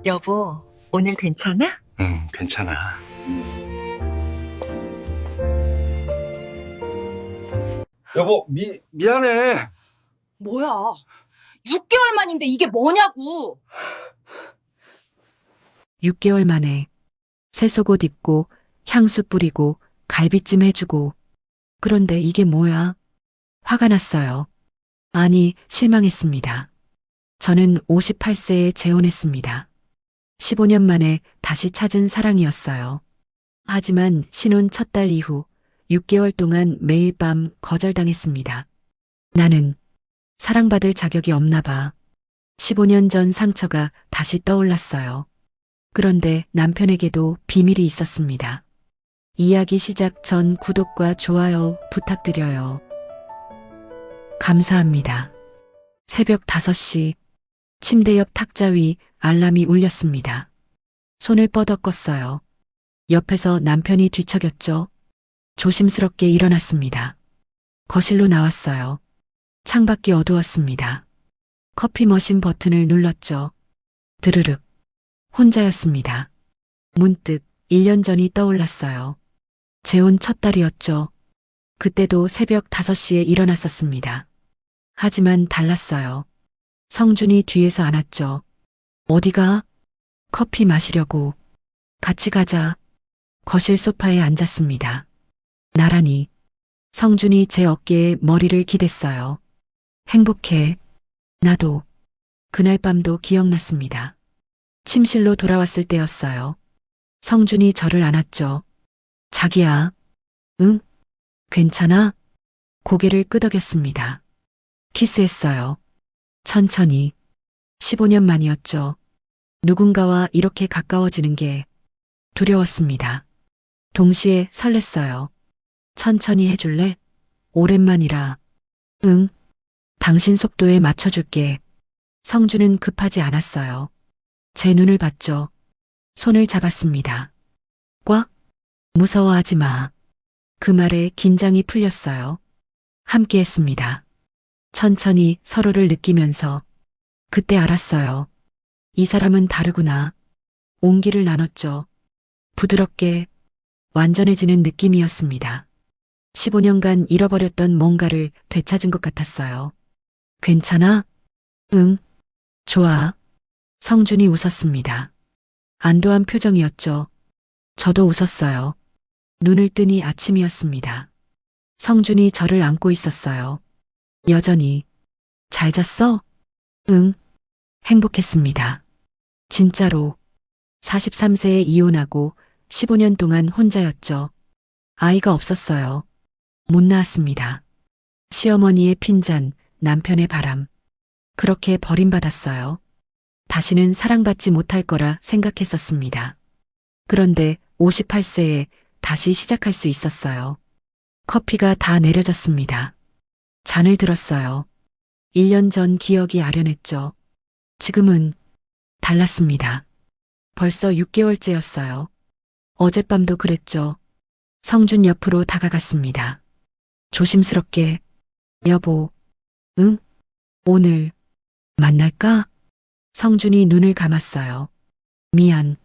여보, 오늘 괜찮아? 응, 괜찮아. 여보, 미안해. 뭐야? 6개월 만인데 이게 뭐냐고! 6개월 만에 새속옷 입고 향수 뿌리고 갈비찜 해주고 그런데 이게 뭐야? 화가 났어요. 아니, 실망했습니다. 저는 58세에 재혼했습니다. 15년 만에 다시 찾은 사랑이었어요. 하지만 신혼 첫 달 이후 6개월 동안 매일 밤 거절당했습니다. 나는 사랑받을 자격이 없나 봐. 15년 전 상처가 다시 떠올랐어요. 그런데 남편에게도 비밀이 있었습니다. 이야기 시작 전 구독과 좋아요 부탁드려요. 감사합니다. 새벽 5시 침대 옆 탁자 위 알람이 울렸습니다. 손을 뻗어 껐어요. 옆에서 남편이 뒤척였죠. 조심스럽게 일어났습니다. 거실로 나왔어요. 창밖이 어두웠습니다. 커피 머신 버튼을 눌렀죠. 드르륵. 혼자였습니다. 문득 1년 전이 떠올랐어요. 재혼 첫 달이었죠. 그때도 새벽 5시에 일어났었습니다. 하지만 달랐어요. 성준이 뒤에서 안았죠. 어디가? 커피 마시려고. 같이 가자. 거실 소파에 앉았습니다. 나란히. 성준이 제 어깨에 머리를 기댔어요. 행복해. 나도. 그날 밤도 기억났습니다. 침실로 돌아왔을 때였어요. 성준이 저를 안았죠. 자기야. 응? 괜찮아? 고개를 끄덕였습니다. 키스했어요. 천천히. 15년 만이었죠. 누군가와 이렇게 가까워지는 게 두려웠습니다. 동시에 설렜어요. 천천히 해줄래? 오랜만이라. 응. 당신 속도에 맞춰줄게. 성준은 급하지 않았어요. 제 눈을 봤죠. 손을 잡았습니다. 꽉. 무서워하지 마. 그 말에 긴장이 풀렸어요. 함께 했습니다. 천천히 서로를 느끼면서 그때 알았어요. 이 사람은 다르구나. 온기를 나눴죠. 부드럽게 완전해지는 느낌이었습니다. 15년간 잃어버렸던 뭔가를 되찾은 것 같았어요. 괜찮아? 응. 좋아. 성준이 웃었습니다. 안도한 표정이었죠. 저도 웃었어요. 눈을 뜨니 아침이었습니다. 성준이 저를 안고 있었어요. 여전히. 잘 잤어? 응. 행복했습니다. 진짜로. 43세에 이혼하고 15년 동안 혼자였죠. 아이가 없었어요. 못 낳았습니다. 시어머니의 핀잔, 남편의 바람. 그렇게 버림받았어요. 다시는 사랑받지 못할 거라 생각했었습니다. 그런데 58세에 다시 시작할 수 있었어요. 커피가 다 내려졌습니다. 잔을 들었어요. 1년 전 기억이 아련했죠. 지금은 달랐습니다. 벌써 6개월째였어요. 어젯밤도 그랬죠. 성준 옆으로 다가갔습니다. 조심스럽게, 여보, 응? 오늘 만날까? 성준이 눈을 감았어요. 미안.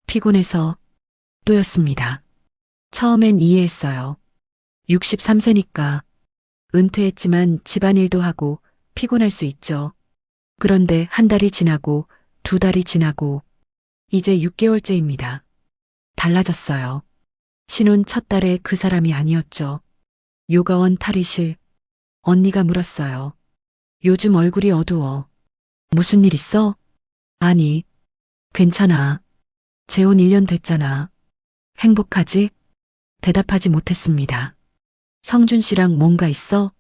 피곤해서 또였습니다. 처음엔 이해했어요. 63세니까 은퇴했지만 집안일도 하고 피곤할 수 있죠. 그런데 한 달이 지나고 2달이 지나고 이제 6개월째입니다. 달라졌어요. 신혼 첫 달에 그 사람이 아니었죠. 요가원 탈의실. 언니가 물었어요. 요즘 얼굴이 어두워. 무슨 일 있어? 아니, 괜찮아. 재혼 1년 됐잖아. 행복하지? 대답하지 못했습니다. 성준 씨랑 뭔가 있어?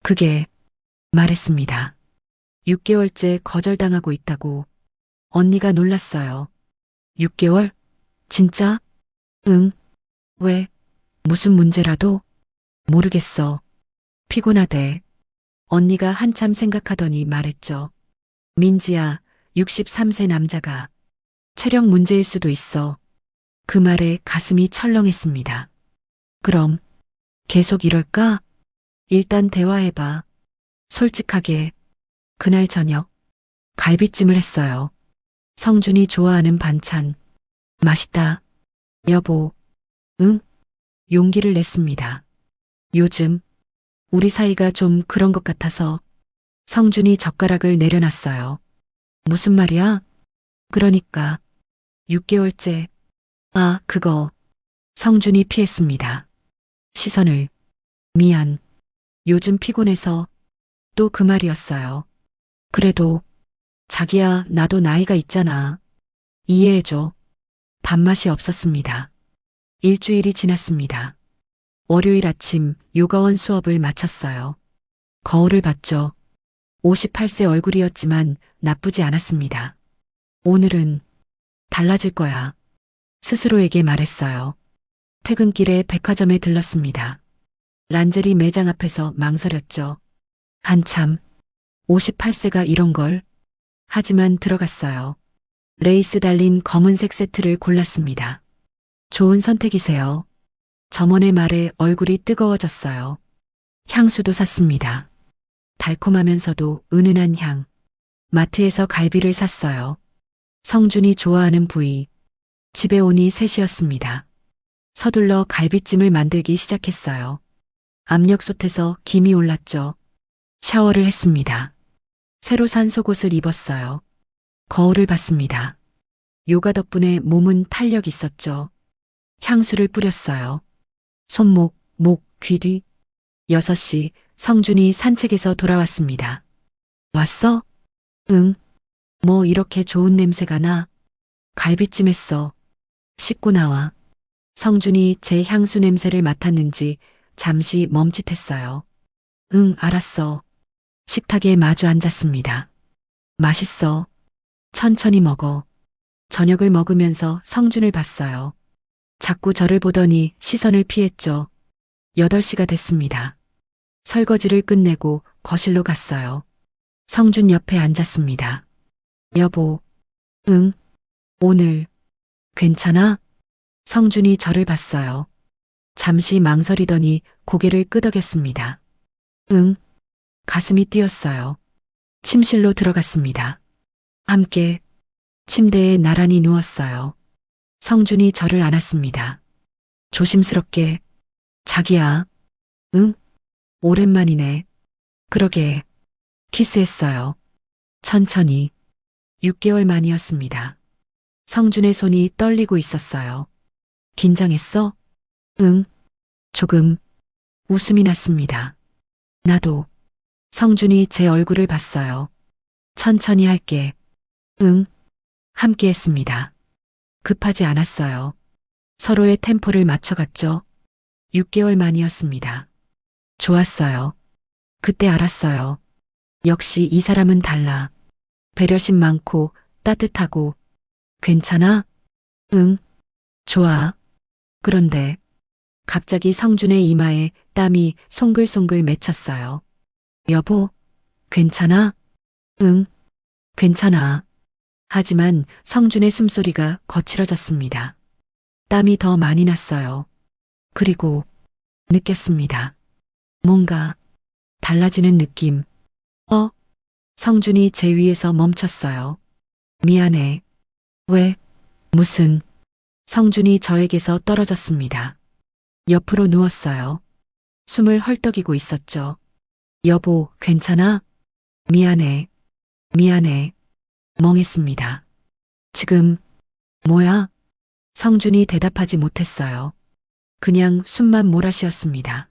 그게 말했습니다. 6개월째 거절당하고 있다고. 언니가 놀랐어요. 6개월? 진짜? 응. 왜? 무슨 문제라도? 모르겠어. 피곤하대. 언니가 한참 생각하더니 말했죠. 민지야, 63세 남자가 체력 문제일 수도 있어. 그 말에 가슴이 철렁했습니다. 그럼 계속 이럴까? 일단 대화해봐. 솔직하게. 그날 저녁 갈비찜을 했어요. 성준이 좋아하는 반찬. 맛있다. 여보. 응? 용기를 냈습니다. 요즘 우리 사이가 좀 그런 것 같아서. 성준이 젓가락을 내려놨어요. 무슨 말이야? 그러니까 6개월째. 아, 그거. 성준이 피했습니다. 시선을. 미안. 요즘 피곤해서. 또 그 말이었어요. 그래도 자기야, 나도 나이가 있잖아. 이해해줘. 밥맛이 없었습니다. 일주일이 지났습니다. 월요일 아침 요가원 수업을 마쳤어요. 거울을 봤죠. 58세 얼굴이었지만 나쁘지 않았습니다. 오늘은 달라질 거야. 스스로에게 말했어요. 퇴근길에 백화점에 들렀습니다. 란제리 매장 앞에서 망설였죠. 한참 58세가 이런 걸. 하지만 들어갔어요. 레이스 달린 검은색 세트를 골랐습니다. 좋은 선택이세요. 점원의 말에 얼굴이 뜨거워졌어요. 향수도 샀습니다. 달콤하면서도 은은한 향. 마트에서 갈비를 샀어요. 성준이 좋아하는 부위. 집에 오니 3시였습니다. 서둘러 갈비찜을 만들기 시작했어요. 압력솥에서 김이 올랐죠. 샤워를 했습니다. 새로 산 속옷을 입었어요. 거울을 봤습니다. 요가 덕분에 몸은 탄력 있었죠. 향수를 뿌렸어요. 손목, 목, 귀 뒤. 6시 성준이 산책에서 돌아왔습니다. 왔어? 응. 뭐 이렇게 좋은 냄새가 나? 갈비찜 했어. 씻고 나와. 성준이 제 향수 냄새를 맡았는지 잠시 멈칫했어요. 응, 알았어. 식탁에 마주 앉았습니다. 맛있어. 천천히 먹어. 저녁을 먹으면서 성준을 봤어요. 자꾸 저를 보더니 시선을 피했죠. 8시가 됐습니다. 설거지를 끝내고 거실로 갔어요. 성준 옆에 앉았습니다. 여보. 응. 오늘 괜찮아? 성준이 저를 봤어요. 잠시 망설이더니 고개를 끄덕였습니다. 응. 가슴이 뛰었어요. 침실로 들어갔습니다. 함께 침대에 나란히 누웠어요. 성준이 저를 안았습니다. 조심스럽게. 자기야. 응? 오랜만이네. 그러게. 키스했어요. 천천히. 6개월 만이었습니다. 성준의 손이 떨리고 있었어요. 긴장했어? 응. 조금. 웃음이 났습니다. 나도. 성준이 제 얼굴을 봤어요. 천천히 할게. 응. 함께 했습니다. 급하지 않았어요. 서로의 템포를 맞춰갔죠. 6개월 만이었습니다. 좋았어요. 그때 알았어요. 역시 이 사람은 달라. 배려심 많고 따뜻하고. 괜찮아? 응. 좋아. 그런데 갑자기 성준의 이마에 땀이 송글송글 맺혔어요. 여보, 괜찮아? 응. 괜찮아. 하지만 성준의 숨소리가 거칠어졌습니다. 땀이 더 많이 났어요. 그리고 느꼈습니다. 뭔가 달라지는 느낌. 성준이 제 위에서 멈췄어요. 미안해. 왜? 무슨? 성준이 저에게서 떨어졌습니다. 옆으로 누웠어요. 숨을 헐떡이고 있었죠. 여보, 괜찮아? 미안해. 미안해. 멍했습니다. 지금, 뭐야? 성준이 대답하지 못했어요. 그냥 숨만 몰아쉬었습니다.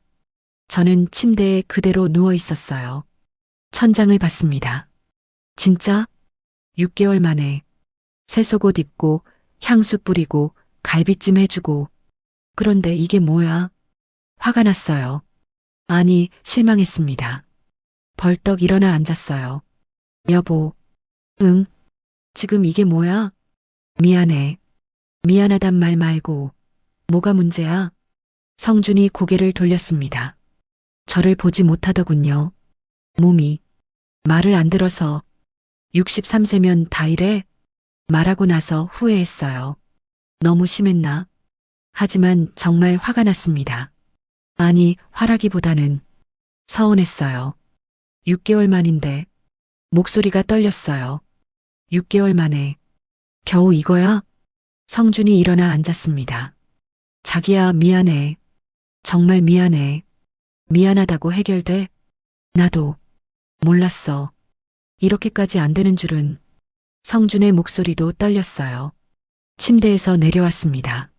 저는 침대에 그대로 누워 있었어요. 천장을 봤습니다. 진짜? 6개월 만에 새 속옷 입고 향수 뿌리고 갈비찜 해주고. 그런데 이게 뭐야? 화가 났어요. 아니, 실망했습니다. 벌떡 일어나 앉았어요. 여보. 응. 지금 이게 뭐야? 미안해. 미안하단 말 말고. 뭐가 문제야? 성준이 고개를 돌렸습니다. 저를 보지 못하더군요. 몸이. 말을 안 들어서. 63세면 다 이래? 말하고 나서 후회했어요. 너무 심했나? 하지만 정말 화가 났습니다. 아니, 화라기보다는 서운했어요. 6개월 만인데 목소리가 떨렸어요. 6개월 만에 겨우 이거야? 성준이 일어나 앉았습니다. 자기야, 미안해. 정말 미안해. 미안하다고 해결돼? 나도 몰랐어. 이렇게까지 안 되는 줄은. 성준의 목소리도 떨렸어요. 침대에서 내려왔습니다.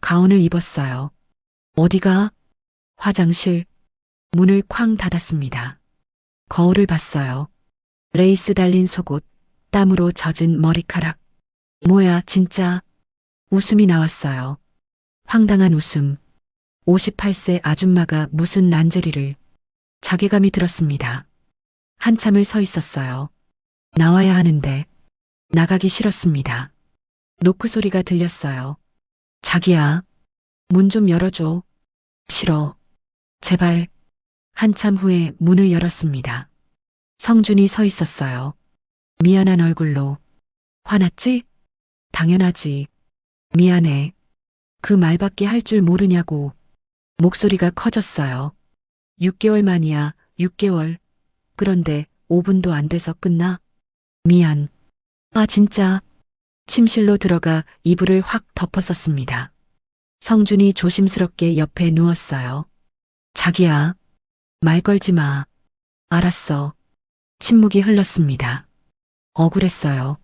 가운을 입었어요. 어디가? 화장실. 문을 쾅 닫았습니다. 거울을 봤어요. 레이스 달린 속옷, 땀으로 젖은 머리카락. 뭐야, 진짜. 웃음이 나왔어요. 황당한 웃음. 58세 아줌마가 무슨 란제리를. 자괴감이 들었습니다. 한참을 서 있었어요. 나와야 하는데 나가기 싫었습니다. 노크 소리가 들렸어요. 자기야, 문 좀 열어줘. 싫어. 제발. 한참 후에 문을 열었습니다. 성준이 서 있었어요. 미안한 얼굴로. 화났지? 당연하지. 미안해. 그 말밖에 할 줄 모르냐고. 목소리가 커졌어요. 6개월 만이야, 6개월. 그런데 5분도 안 돼서 끝나? 미안. 아, 진짜. 침실로 들어가 이불을 확 덮었었습니다. 성준이 조심스럽게 옆에 누웠어요. 자기야, 말 걸지 마. 알았어. 침묵이 흘렀습니다. 억울했어요.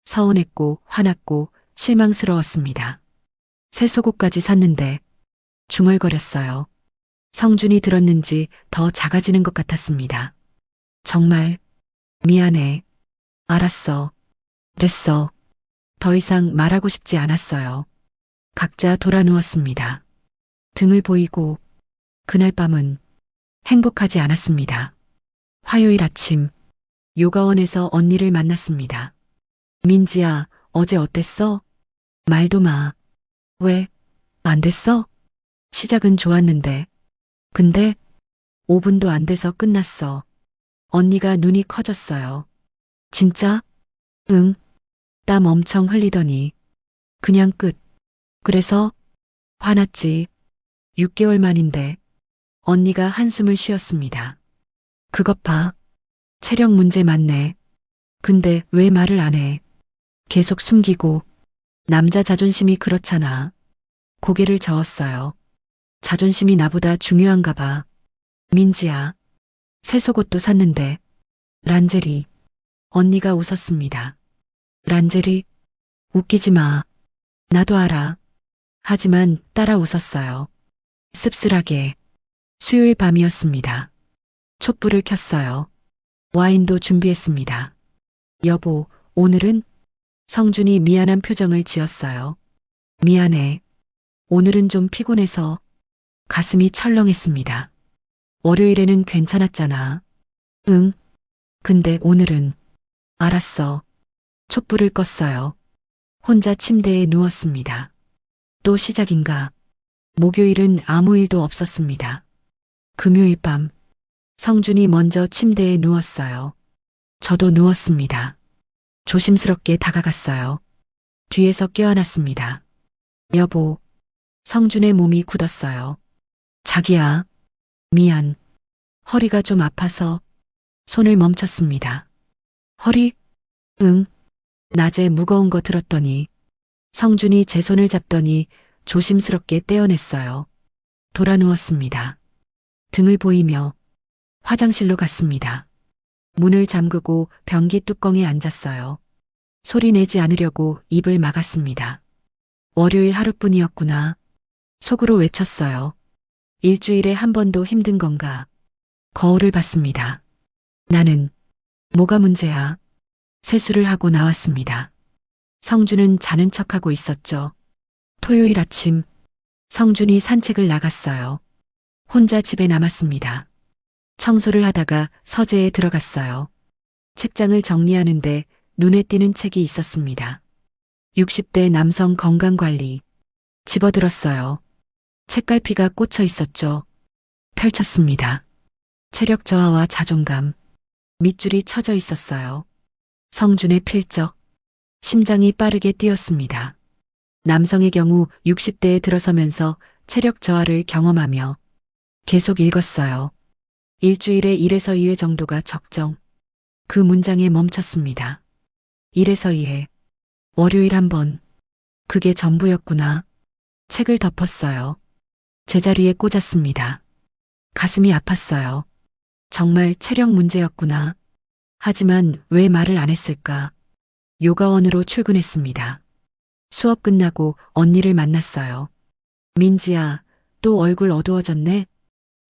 서운했고 화났고 실망스러웠습니다. 새 속옷까지 샀는데 중얼거렸어요. 성준이 들었는지 더 작아지는 것 같았습니다. 정말 미안해. 알았어. 됐어. 더 이상 말하고 싶지 않았어요. 각자 돌아 누웠습니다. 등을 보이고 그날 밤은 행복하지 않았습니다. 화요일 아침 요가원에서 언니를 만났습니다. 민지야, 어제 어땠어? 말도 마. 왜? 안 됐어? 시작은 좋았는데. 근데 5분도 안 돼서 끝났어. 언니가 눈이 커졌어요. 진짜? 응. 땀 엄청 흘리더니. 그냥 끝. 그래서? 화났지. 6개월 만인데. 언니가 한숨을 쉬었습니다. 그것 봐. 체력 문제 맞네. 근데 왜 말을 안 해? 계속 숨기고. 남자 자존심이 그렇잖아. 고개를 저었어요. 자존심이 나보다 중요한가 봐. 민지야. 새 속옷도 샀는데. 란제리. 언니가 웃었습니다. 란제리? 웃기지 마. 나도 알아. 하지만 따라 웃었어요. 씁쓸하게. 수요일 밤이었습니다. 촛불을 켰어요. 와인도 준비했습니다. 여보, 오늘은? 성준이 미안한 표정을 지었어요. 미안해. 오늘은 좀 피곤해서. 가슴이 철렁했습니다. 월요일에는 괜찮았잖아. 응. 근데 오늘은. 알았어. 촛불을 껐어요. 혼자 침대에 누웠습니다. 또 시작인가. 목요일은 아무 일도 없었습니다. 금요일 밤. 성준이 먼저 침대에 누웠어요. 저도 누웠습니다. 조심스럽게 다가갔어요. 뒤에서 껴안았습니다. 여보. 성준의 몸이 굳었어요. 자기야. 미안. 허리가 좀 아파서. 손을 멈췄습니다. 허리? 응. 낮에 무거운 거 들었더니. 성준이 제 손을 잡더니 조심스럽게 떼어냈어요. 돌아 누웠습니다. 등을 보이며 화장실로 갔습니다. 문을 잠그고 변기 뚜껑에 앉았어요. 소리 내지 않으려고 입을 막았습니다. 월요일 하루뿐이었구나. 속으로 외쳤어요. 일주일에 한 번도 힘든 건가. 거울을 봤습니다. 나는 뭐가 문제야? 세수를 하고 나왔습니다. 성준은 자는 척하고 있었죠. 토요일 아침 성준이 산책을 나갔어요. 혼자 집에 남았습니다. 청소를 하다가 서재에 들어갔어요. 책장을 정리하는데 눈에 띄는 책이 있었습니다. 60대 남성 건강관리. 집어들었어요. 책갈피가 꽂혀 있었죠. 펼쳤습니다. 체력 저하와 자존감. 밑줄이 쳐져 있었어요. 성준의 필적. 심장이 빠르게 뛰었습니다. 남성의 경우 60대에 들어서면서 체력 저하를 경험하며 계속 읽었어요. 일주일에 1에서 2회 정도가 적정. 그 문장에 멈췄습니다. 1에서 2회. 월요일 한 번. 그게 전부였구나. 책을 덮었어요. 제자리에 꽂았습니다. 가슴이 아팠어요. 정말 체력 문제였구나. 하지만 왜 말을 안 했을까? 요가원으로 출근했습니다. 수업 끝나고 언니를 만났어요. 민지야, 또 얼굴 어두워졌네?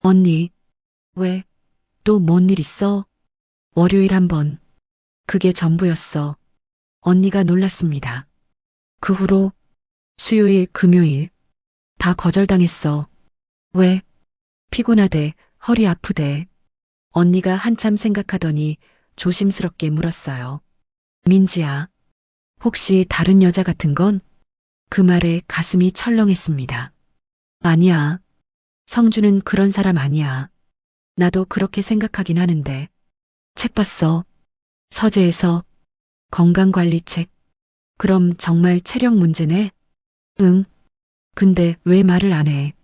언니, 왜? 또 뭔 일 있어? 월요일 한 번. 그게 전부였어. 언니가 놀랐습니다. 그 후로 수요일, 금요일 다 거절당했어. 왜? 피곤하대, 허리 아프대. 언니가 한참 생각하더니 조심스럽게 물었어요. 민지야, 혹시 다른 여자 같은 건? 그 말에 가슴이 철렁했습니다. 아니야. 성주는 그런 사람 아니야. 나도 그렇게 생각하긴 하는데. 책 봤어. 서재에서 건강관리 책. 그럼 정말 체력 문제네? 응. 근데 왜 말을 안 해?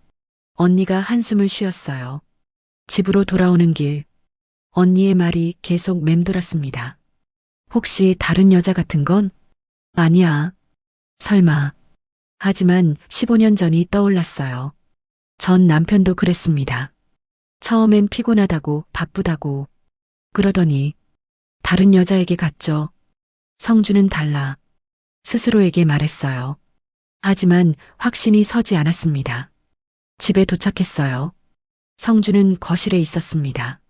언니가 한숨을 쉬었어요. 집으로 돌아오는 길. 언니의 말이 계속 맴돌았습니다. 혹시 다른 여자 같은 건? 아니야. 설마. 하지만 15년 전이 떠올랐어요. 전 남편도 그랬습니다. 처음엔 피곤하다고 바쁘다고 그러더니 다른 여자에게 갔죠. 성주는 달라. 스스로에게 말했어요. 하지만 확신이 서지 않았습니다. 집에 도착했어요. 성주는 거실에 있었습니다.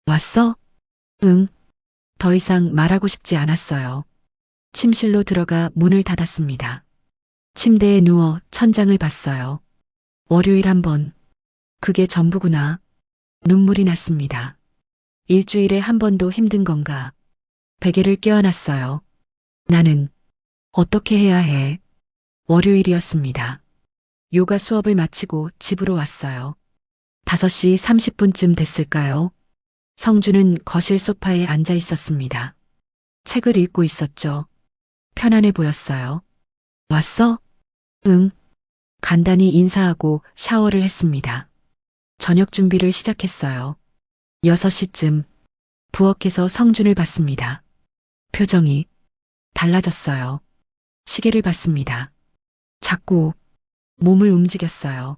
왔어? 응. 더 이상 말하고 싶지 않았어요. 침실로 들어가 문을 닫았습니다. 침대에 누워 천장을 봤어요. 월요일 한 번. 그게 전부구나. 눈물이 났습니다. 일주일에 한 번도 힘든 건가? 베개를 껴안았어요. 나는 어떻게 해야 해? 월요일이었습니다. 요가 수업을 마치고 집으로 왔어요. 5시 30분쯤 됐을까요? 성주는 거실 소파에 앉아 있었습니다. 책을 읽고 있었죠. 편안해 보였어요. 왔어? 응. 간단히 인사하고 샤워를 했습니다. 저녁 준비를 시작했어요. 6시쯤 부엌에서 성준을 봤습니다. 표정이 달라졌어요. 시계를 봤습니다. 자꾸 몸을 움직였어요.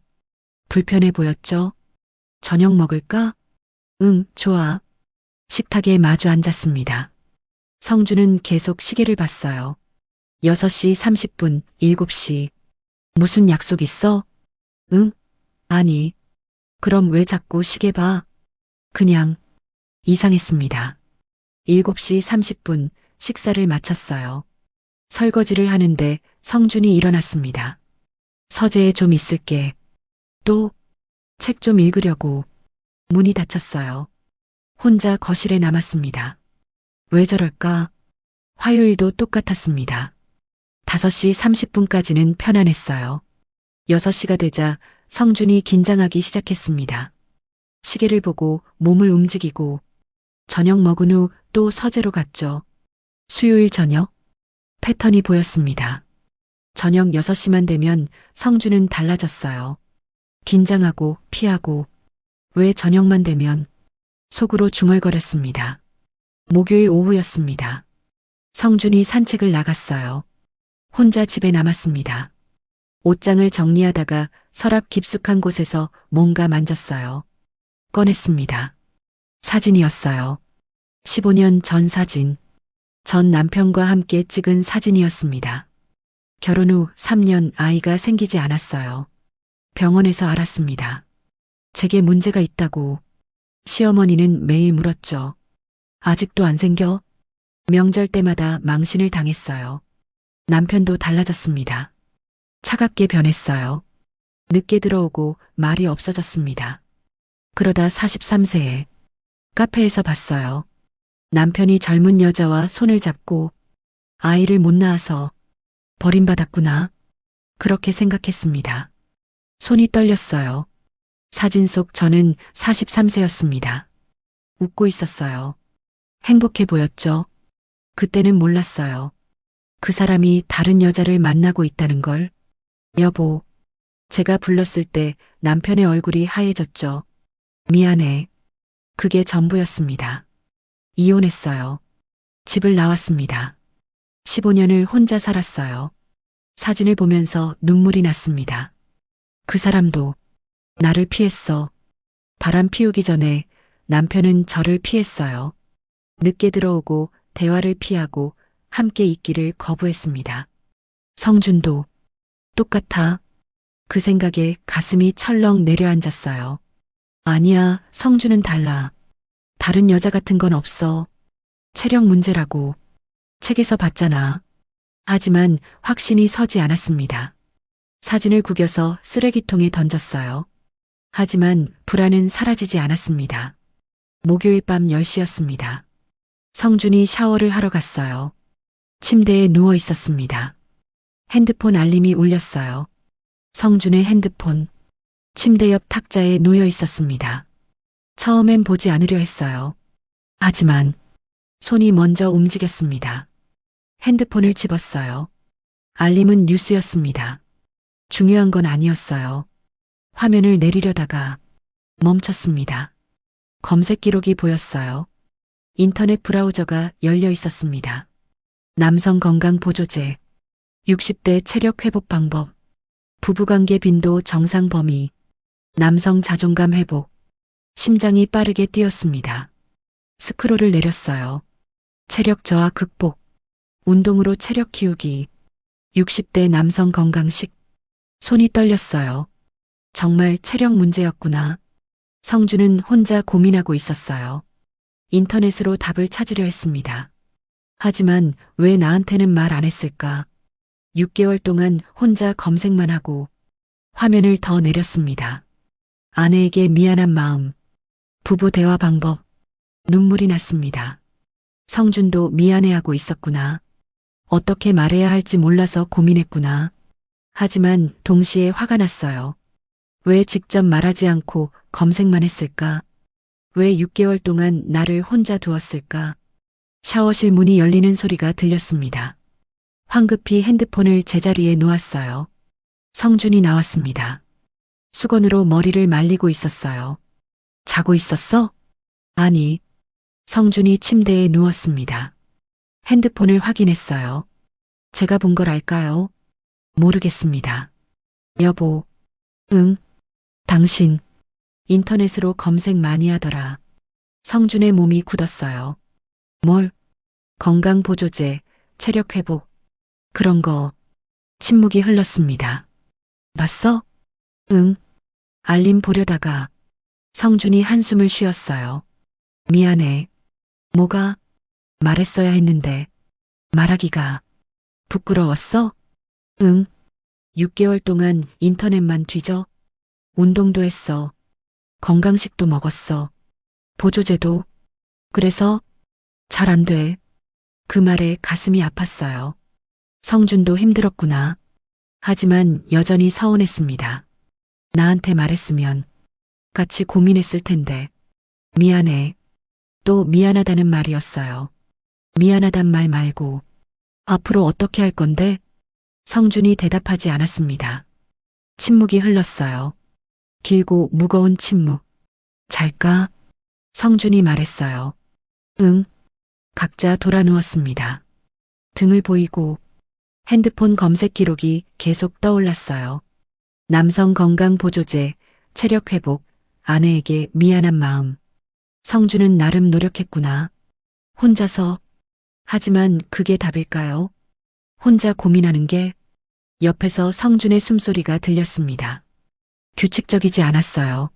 불편해 보였죠? 저녁 먹을까? 응, 좋아. 식탁에 마주 앉았습니다. 성준은 계속 시계를 봤어요. 6시 30분, 7시. 무슨 약속 있어? 응? 아니. 그럼 왜 자꾸 시계 봐? 그냥 이상했습니다. 7시 30분 식사를 마쳤어요. 설거지를 하는데 성준이 일어났습니다. 서재에 좀 있을게. 또 책 좀 읽으려고. 문이 닫혔어요. 혼자 거실에 남았습니다. 왜 저럴까? 화요일도 똑같았습니다. 5시 30분까지는 편안했어요. 6시가 되자 성준이 긴장하기 시작했습니다. 시계를 보고 몸을 움직이고 저녁 먹은 후 또 서재로 갔죠. 수요일 저녁 패턴이 보였습니다. 저녁 6시만 되면 성준은 달라졌어요. 긴장하고 피하고 왜 저녁만 되면 속으로 중얼거렸습니다. 목요일 오후였습니다. 성준이 산책을 나갔어요. 혼자 집에 남았습니다. 옷장을 정리하다가 서랍 깊숙한 곳에서 뭔가 만졌어요. 꺼냈습니다. 사진이었어요. 15년 전 사진. 전 남편과 함께 찍은 사진이었습니다. 결혼 후 3년 아이가 생기지 않았어요. 병원에서 알았습니다. 제게 문제가 있다고. 시어머니는 매일 물었죠. 아직도 안 생겨? 명절 때마다 망신을 당했어요. 남편도 달라졌습니다. 차갑게 변했어요. 늦게 들어오고 말이 없어졌습니다. 그러다 43세에 카페에서 봤어요. 남편이 젊은 여자와 손을 잡고 아이를 못 낳아서 버림받았구나. 그렇게 생각했습니다. 손이 떨렸어요. 사진 속 저는 43세였습니다. 웃고 있었어요. 행복해 보였죠. 그때는 몰랐어요. 그 사람이 다른 여자를 만나고 있다는 걸. 여보, 제가 불렀을 때 남편의 얼굴이 하얘졌죠. 미안해. 그게 전부였습니다. 이혼했어요. 집을 나왔습니다. 15년을 혼자 살았어요. 사진을 보면서 눈물이 났습니다. 그 사람도 나를 피했어. 바람 피우기 전에 남편은 저를 피했어요. 늦게 들어오고 대화를 피하고 함께 있기를 거부했습니다. 성준도 똑같아. 그 생각에 가슴이 철렁 내려앉았어요. 아니야, 성준은 달라. 다른 여자 같은 건 없어. 체력 문제라고. 책에서 봤잖아. 하지만 확신이 서지 않았습니다. 사진을 구겨서 쓰레기통에 던졌어요. 하지만 불안은 사라지지 않았습니다. 목요일 밤 10시였습니다. 성준이 샤워를 하러 갔어요. 침대에 누워 있었습니다. 핸드폰 알림이 울렸어요. 성준의 핸드폰. 침대 옆 탁자에 놓여 있었습니다. 처음엔 보지 않으려 했어요. 하지만 손이 먼저 움직였습니다. 핸드폰을 집었어요. 알림은 뉴스였습니다. 중요한 건 아니었어요. 화면을 내리려다가 멈췄습니다. 검색 기록이 보였어요. 인터넷 브라우저가 열려 있었습니다. 남성 건강 보조제, 60대 체력 회복 방법, 부부관계 빈도 정상 범위, 남성 자존감 회복, 심장이 빠르게 뛰었습니다. 스크롤을 내렸어요. 체력 저하 극복, 운동으로 체력 키우기, 60대 남성 건강식. 손이 떨렸어요. 정말 체력 문제였구나. 성준은 혼자 고민하고 있었어요. 인터넷으로 답을 찾으려 했습니다. 하지만 왜 나한테는 말 안 했을까? 6개월 동안 혼자 검색만 하고 화면을 더 내렸습니다. 아내에게 미안한 마음, 부부 대화 방법, 눈물이 났습니다. 성준도 미안해하고 있었구나. 어떻게 말해야 할지 몰라서 고민했구나. 하지만 동시에 화가 났어요. 왜 직접 말하지 않고 검색만 했을까? 왜 6개월 동안 나를 혼자 두었을까? 샤워실 문이 열리는 소리가 들렸습니다. 황급히 핸드폰을 제자리에 놓았어요. 성준이 나왔습니다. 수건으로 머리를 말리고 있었어요. 자고 있었어? 아니. 성준이 침대에 누웠습니다. 핸드폰을 확인했어요. 제가 본 걸 알까요? 모르겠습니다. 여보. 응. 당신. 인터넷으로 검색 많이 하더라. 성준의 몸이 굳었어요. 뭘? 건강보조제, 체력회복. 그런 거. 침묵이 흘렀습니다. 봤어? 응. 알림 보려다가 성준이 한숨을 쉬었어요. 미안해. 뭐가? 말했어야 했는데. 말하기가 부끄러웠어? 응. 6개월 동안 인터넷만 뒤져. 운동도 했어. 건강식도 먹었어. 보조제도. 그래서 잘 안 돼. 그 말에 가슴이 아팠어요. 성준도 힘들었구나. 하지만 여전히 서운했습니다. 나한테 말했으면 같이 고민했을 텐데. 미안해. 또 미안하다는 말이었어요. 미안하단 말 말고 앞으로 어떻게 할 건데? 성준이 대답하지 않았습니다. 침묵이 흘렀어요. 길고 무거운 침묵. 잘까? 성준이 말했어요. 응. 각자 돌아 누웠습니다. 등을 보이고 핸드폰 검색 기록이 계속 떠올랐어요. 남성 건강 보조제, 체력 회복, 아내에게 미안한 마음. 성준은 나름 노력했구나. 혼자서. 하지만 그게 답일까요? 혼자 고민하는 게. 옆에서 성준의 숨소리가 들렸습니다. 규칙적이지 않았어요.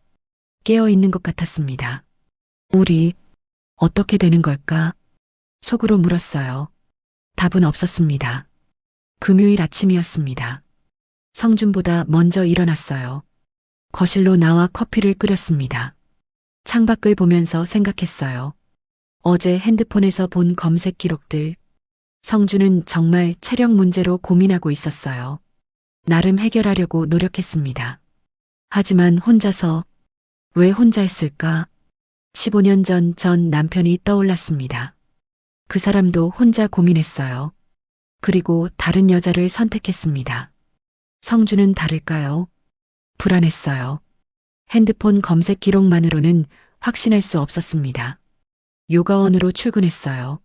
깨어 있는 것 같았습니다. 우리 어떻게 되는 걸까? 속으로 물었어요. 답은 없었습니다. 금요일 아침이었습니다. 성준보다 먼저 일어났어요. 거실로 나와 커피를 끓였습니다. 창밖을 보면서 생각했어요. 어제 핸드폰에서 본 검색 기록들. 성준은 정말 체력 문제로 고민하고 있었어요. 나름 해결하려고 노력했습니다. 하지만 혼자서. 왜 혼자 했을까? 15년 전 남편이 떠올랐습니다. 그 사람도 혼자 고민했어요. 그리고 다른 여자를 선택했습니다. 성준은 다를까요? 불안했어요. 핸드폰 검색 기록만으로는 확신할 수 없었습니다. 요가원으로 출근했어요.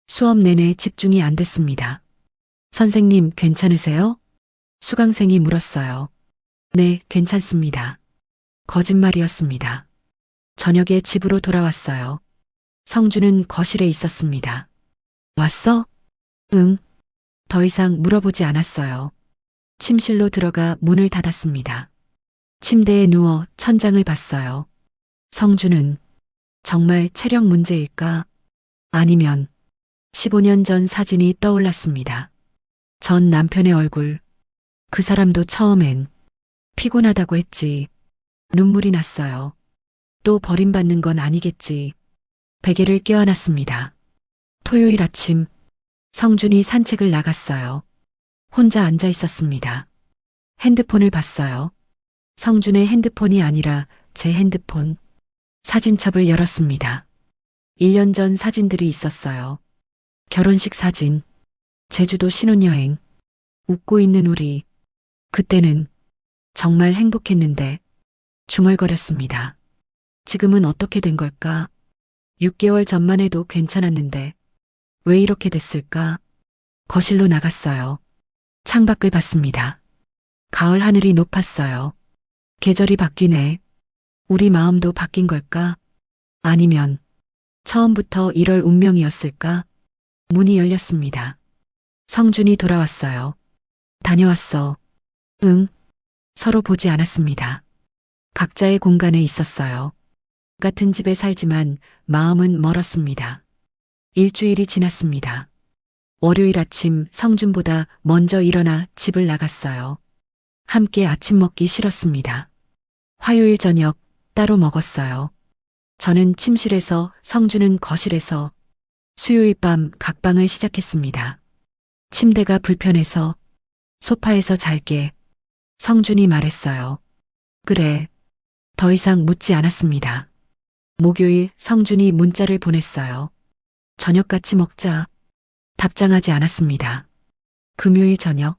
수업 내내 집중이 안 됐습니다. 선생님, 괜찮으세요? 수강생이 물었어요. 네, 괜찮습니다. 거짓말이었습니다. 저녁에 집으로 돌아왔어요. 성주는 거실에 있었습니다. 왔어? 응. 더 이상 물어보지 않았어요. 침실로 들어가 문을 닫았습니다. 침대에 누워 천장을 봤어요. 성주는 정말 체력 문제일까? 아니면 15년 전 사진이 떠올랐습니다. 전 남편의 얼굴. 그 사람도 처음엔 피곤하다고 했지. 눈물이 났어요. 또 버림받는 건 아니겠지. 베개를 껴안았습니다. 토요일 아침, 성준이 산책을 나갔어요. 혼자 앉아 있었습니다. 핸드폰을 봤어요. 성준의 핸드폰이 아니라 제 핸드폰. 사진첩을 열었습니다. 1년 전 사진들이 있었어요. 결혼식 사진, 제주도 신혼여행, 웃고 있는 우리. 그때는 정말 행복했는데 중얼거렸습니다. 지금은 어떻게 된 걸까? 6개월 전만 해도 괜찮았는데 왜 이렇게 됐을까? 거실로 나갔어요. 창밖을 봤습니다. 가을 하늘이 높았어요. 계절이 바뀌네. 우리 마음도 바뀐 걸까? 아니면 처음부터 이럴 운명이었을까? 문이 열렸습니다. 성준이 돌아왔어요. 다녀왔어. 응. 서로 보지 않았습니다. 각자의 공간에 있었어요. 같은 집에 살지만 마음은 멀었습니다. 일주일이 지났습니다. 월요일 아침 성준보다 먼저 일어나 집을 나갔어요. 함께 아침 먹기 싫었습니다. 화요일 저녁 따로 먹었어요. 저는 침실에서, 성준은 거실에서. 수요일 밤 각방을 시작했습니다. 침대가 불편해서 소파에서 잘게. 성준이 말했어요. 그래. 더 이상 묻지 않았습니다. 목요일 성준이 문자를 보냈어요. 저녁 같이 먹자. 답장하지 않았습니다. 금요일 저녁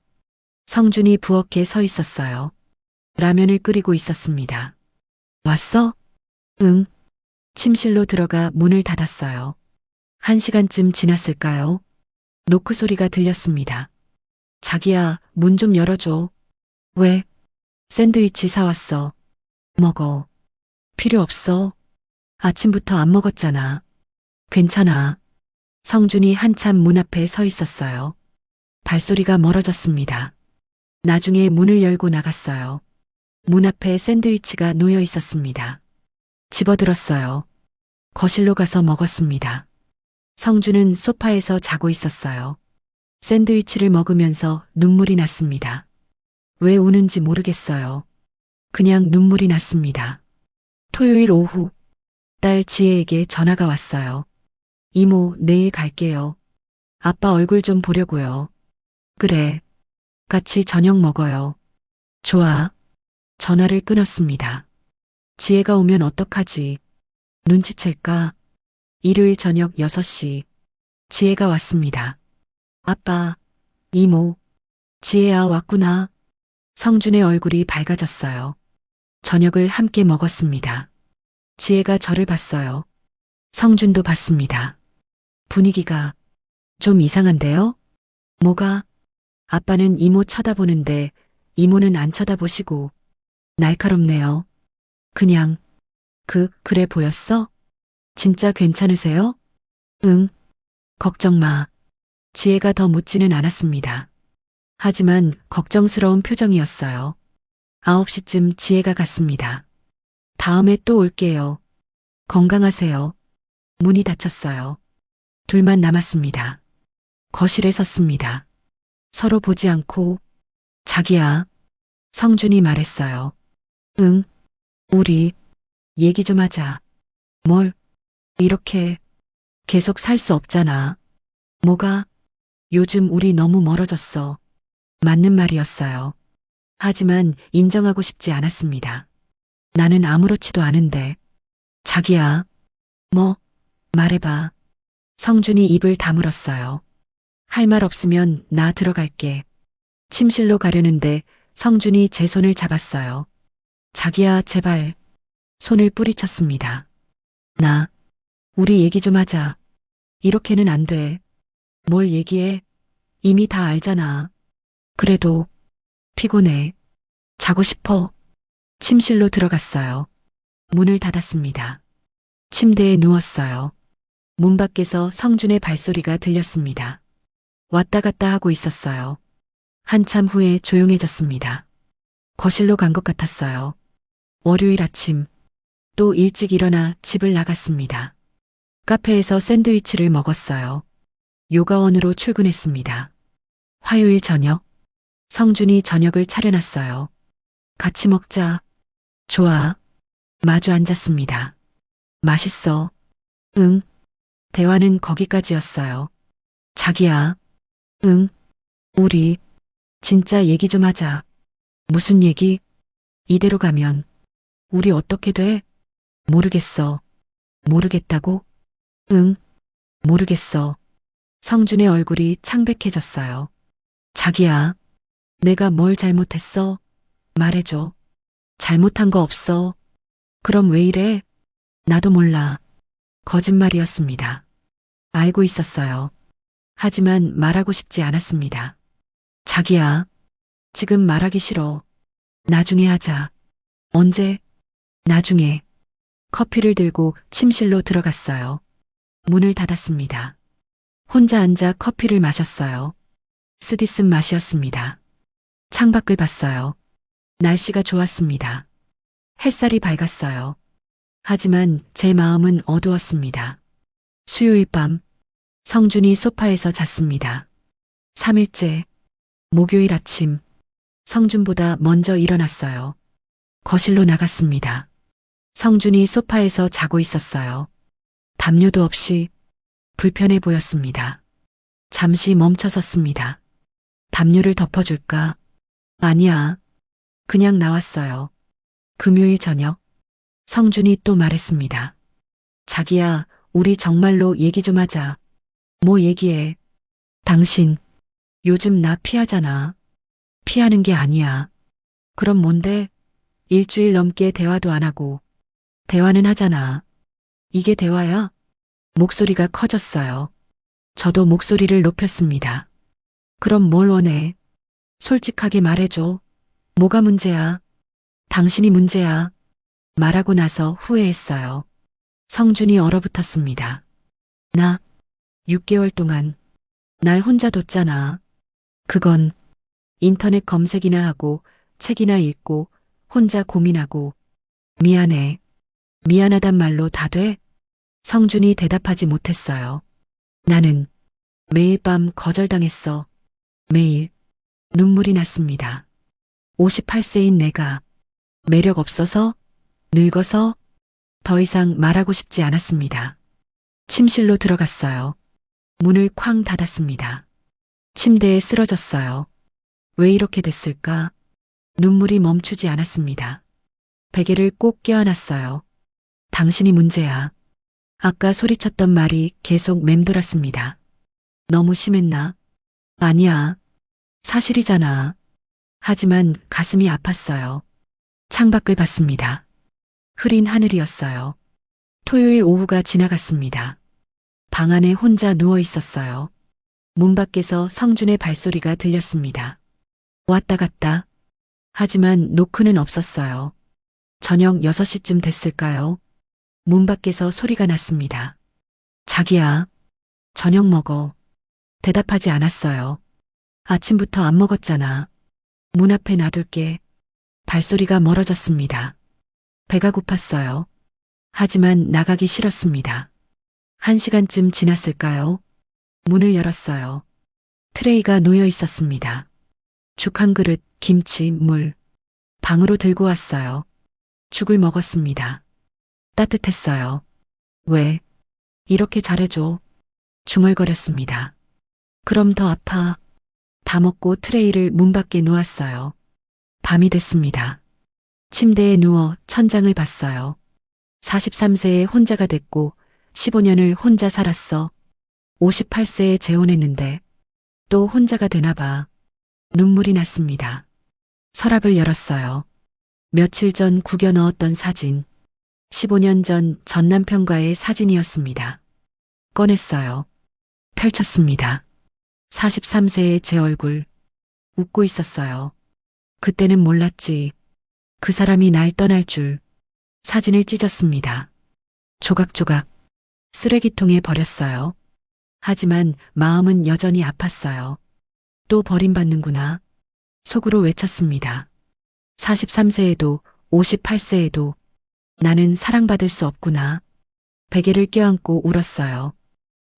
성준이 부엌에 서 있었어요. 라면을 끓이고 있었습니다. 왔어? 응. 침실로 들어가 문을 닫았어요. 1시간쯤 지났을까요? 노크 소리가 들렸습니다. 자기야, 문 좀 열어줘. 왜? 샌드위치 사왔어. 먹어. 필요 없어. 아침부터 안 먹었잖아. 괜찮아. 성준이 한참 문 앞에 서 있었어요. 발소리가 멀어졌습니다. 나중에 문을 열고 나갔어요. 문 앞에 샌드위치가 놓여 있었습니다. 집어들었어요. 거실로 가서 먹었습니다. 성준은 소파에서 자고 있었어요. 샌드위치를 먹으면서 눈물이 났습니다. 왜 우는지 모르겠어요. 그냥 눈물이 났습니다. 토요일 오후, 딸 지혜에게 전화가 왔어요. 이모, 내일 갈게요. 아빠 얼굴 좀 보려고요. 그래. 같이 저녁 먹어요. 좋아. 전화를 끊었습니다. 지혜가 오면 어떡하지? 눈치챌까? 일요일 저녁 6시. 지혜가 왔습니다. 아빠, 이모, 지혜야 왔구나. 성준의 얼굴이 밝아졌어요. 저녁을 함께 먹었습니다. 지혜가 저를 봤어요. 성준도 봤습니다. 분위기가 좀 이상한데요? 뭐가? 아빠는 이모 쳐다보는데 이모는 안 쳐다보시고 날카롭네요. 그냥 그래 보였어? 진짜 괜찮으세요? 응. 걱정 마. 지혜가 더 묻지는 않았습니다. 하지만 걱정스러운 표정이었어요. 9시쯤 지혜가 갔습니다. 다음에 또 올게요. 건강하세요. 문이 닫혔어요. 둘만 남았습니다. 거실에 섰습니다. 서로 보지 않고 자기야. 성준이 말했어요. 응. 우리 얘기 좀 하자. 뭘? 이렇게 계속 살 수 없잖아. 뭐가? 요즘 우리 너무 멀어졌어. 맞는 말이었어요. 하지만 인정하고 싶지 않았습니다. 나는 아무렇지도 않은데. 자기야. 뭐? 말해봐. 성준이 입을 다물었어요. 할 말 없으면 나 들어갈게. 침실로 가려는데 성준이 제 손을 잡았어요. 자기야, 제발. 손을 뿌리쳤습니다. 우리 얘기 좀 하자. 이렇게는 안 돼. 뭘 얘기해? 이미 다 알잖아. 그래도 피곤해. 자고 싶어. 침실로 들어갔어요. 문을 닫았습니다. 침대에 누웠어요. 문 밖에서 성준의 발소리가 들렸습니다. 왔다 갔다 하고 있었어요. 한참 후에 조용해졌습니다. 거실로 간 것 같았어요. 월요일 아침 또 일찍 일어나 집을 나갔습니다. 카페에서 샌드위치를 먹었어요. 요가원으로 출근했습니다. 화요일 저녁 성준이 저녁을 차려놨어요. 같이 먹자. 좋아. 마주 앉았습니다. 맛있어. 응. 대화는 거기까지였어요. 자기야. 응. 우리 진짜 얘기 좀 하자. 무슨 얘기? 이대로 가면 우리 어떻게 돼? 모르겠어. 모르겠다고? 응. 모르겠어. 성준의 얼굴이 창백해졌어요. 자기야. 내가 뭘 잘못했어? 말해줘. 잘못한 거 없어. 그럼 왜 이래? 나도 몰라. 거짓말이었습니다. 알고 있었어요. 하지만 말하고 싶지 않았습니다. 자기야. 지금 말하기 싫어. 나중에 하자. 언제? 나중에. 커피를 들고 침실로 들어갔어요. 문을 닫았습니다. 혼자 앉아 커피를 마셨어요. 쓰디쓴 맛이었습니다. 창밖을 봤어요. 날씨가 좋았습니다. 햇살이 밝았어요. 하지만 제 마음은 어두웠습니다. 수요일 밤 성준이 소파에서 잤습니다. 3일째 목요일 아침 성준보다 먼저 일어났어요. 거실로 나갔습니다. 성준이 소파에서 자고 있었어요. 담요도 없이 불편해 보였습니다. 잠시 멈춰 섰습니다. 담요를 덮어줄까? 아니야. 그냥 나왔어요. 금요일 저녁 성준이 또 말했습니다. 자기야, 우리 정말로 얘기 좀 하자. 뭐 얘기해? 당신 요즘 나 피하잖아. 피하는 게 아니야. 그럼 뭔데? 일주일 넘게 대화도 안 하고 대화는 하잖아. 이게 대화야? 목소리가 커졌어요. 저도 목소리를 높였습니다. 그럼 뭘 원해? 솔직하게 말해줘. 뭐가 문제야? 당신이 문제야. 말하고 나서 후회했어요. 성준이 얼어붙었습니다. 나 6개월 동안 날 혼자 뒀잖아. 그건 인터넷 검색이나 하고 책이나 읽고 혼자 고민하고 미안해. 미안하단 말로 다 돼? 성준이 대답하지 못했어요. 나는 매일 밤 거절당했어. 매일 눈물이 났습니다. 58세인 내가 매력 없어서 늙어서 더 이상 말하고 싶지 않았습니다. 침실로 들어갔어요. 문을 쾅 닫았습니다. 침대에 쓰러졌어요. 왜 이렇게 됐을까? 눈물이 멈추지 않았습니다. 베개를 꼭 껴안았어요. 당신이 문제야. 아까 소리쳤던 말이 계속 맴돌았습니다. 너무 심했나? 아니야. 사실이잖아. 하지만 가슴이 아팠어요. 창밖을 봤습니다. 흐린 하늘이었어요. 토요일 오후가 지나갔습니다. 방 안에 혼자 누워 있었어요. 문 밖에서 성준의 발소리가 들렸습니다. 왔다 갔다. 하지만 노크는 없었어요. 저녁 6시쯤 됐을까요? 문 밖에서 소리가 났습니다. 자기야, 저녁 먹어. 대답하지 않았어요. 아침부터 안 먹었잖아. 문 앞에 놔둘게. 발소리가 멀어졌습니다. 배가 고팠어요. 하지만 나가기 싫었습니다. 1시간쯤 지났을까요? 문을 열었어요. 트레이가 놓여 있었습니다. 죽 한 그릇, 김치, 물. 방으로 들고 왔어요. 죽을 먹었습니다. 따뜻했어요. 왜? 이렇게 잘해줘. 중얼거렸습니다. 그럼 더 아파. 다 먹고 트레이를 문 밖에 놓았어요. 밤이 됐습니다. 침대에 누워 천장을 봤어요. 43세에 혼자가 됐고 15년을 혼자 살았어. 58세에 재혼했는데 또 혼자가 되나 봐. 눈물이 났습니다. 서랍을 열었어요. 며칠 전 구겨 넣었던 사진. 15년 전 전 남편과의 사진이었습니다. 꺼냈어요. 펼쳤습니다. 43세의 제 얼굴, 웃고 있었어요. 그때는 몰랐지. 그 사람이 날 떠날 줄. 사진을 찢었습니다. 조각조각 쓰레기통에 버렸어요. 하지만 마음은 여전히 아팠어요. 또 버림받는구나. 속으로 외쳤습니다. 43세에도 58세에도 나는 사랑받을 수 없구나. 베개를 껴안고 울었어요.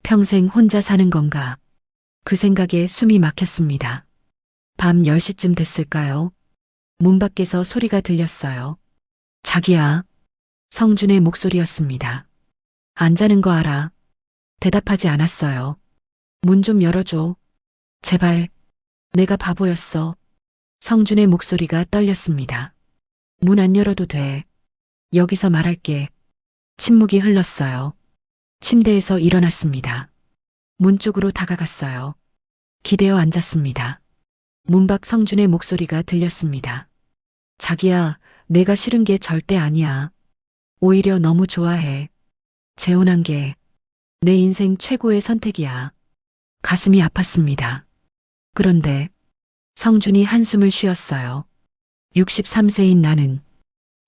평생 혼자 사는 건가? 그 생각에 숨이 막혔습니다. 밤 10시쯤 됐을까요? 문 밖에서 소리가 들렸어요. 자기야. 성준의 목소리였습니다. 안 자는 거 알아. 대답하지 않았어요. 문 좀 열어줘. 제발. 내가 바보였어. 성준의 목소리가 떨렸습니다. 문 안 열어도 돼. 여기서 말할게. 침묵이 흘렀어요. 침대에서 일어났습니다. 문 쪽으로 다가갔어요. 기대어 앉았습니다. 문 밖 성준의 목소리가 들렸습니다. 자기야, 내가 싫은 게 절대 아니야. 오히려 너무 좋아해. 재혼한 게 내 인생 최고의 선택이야. 가슴이 아팠습니다. 그런데 성준이 한숨을 쉬었어요. 63세인 나는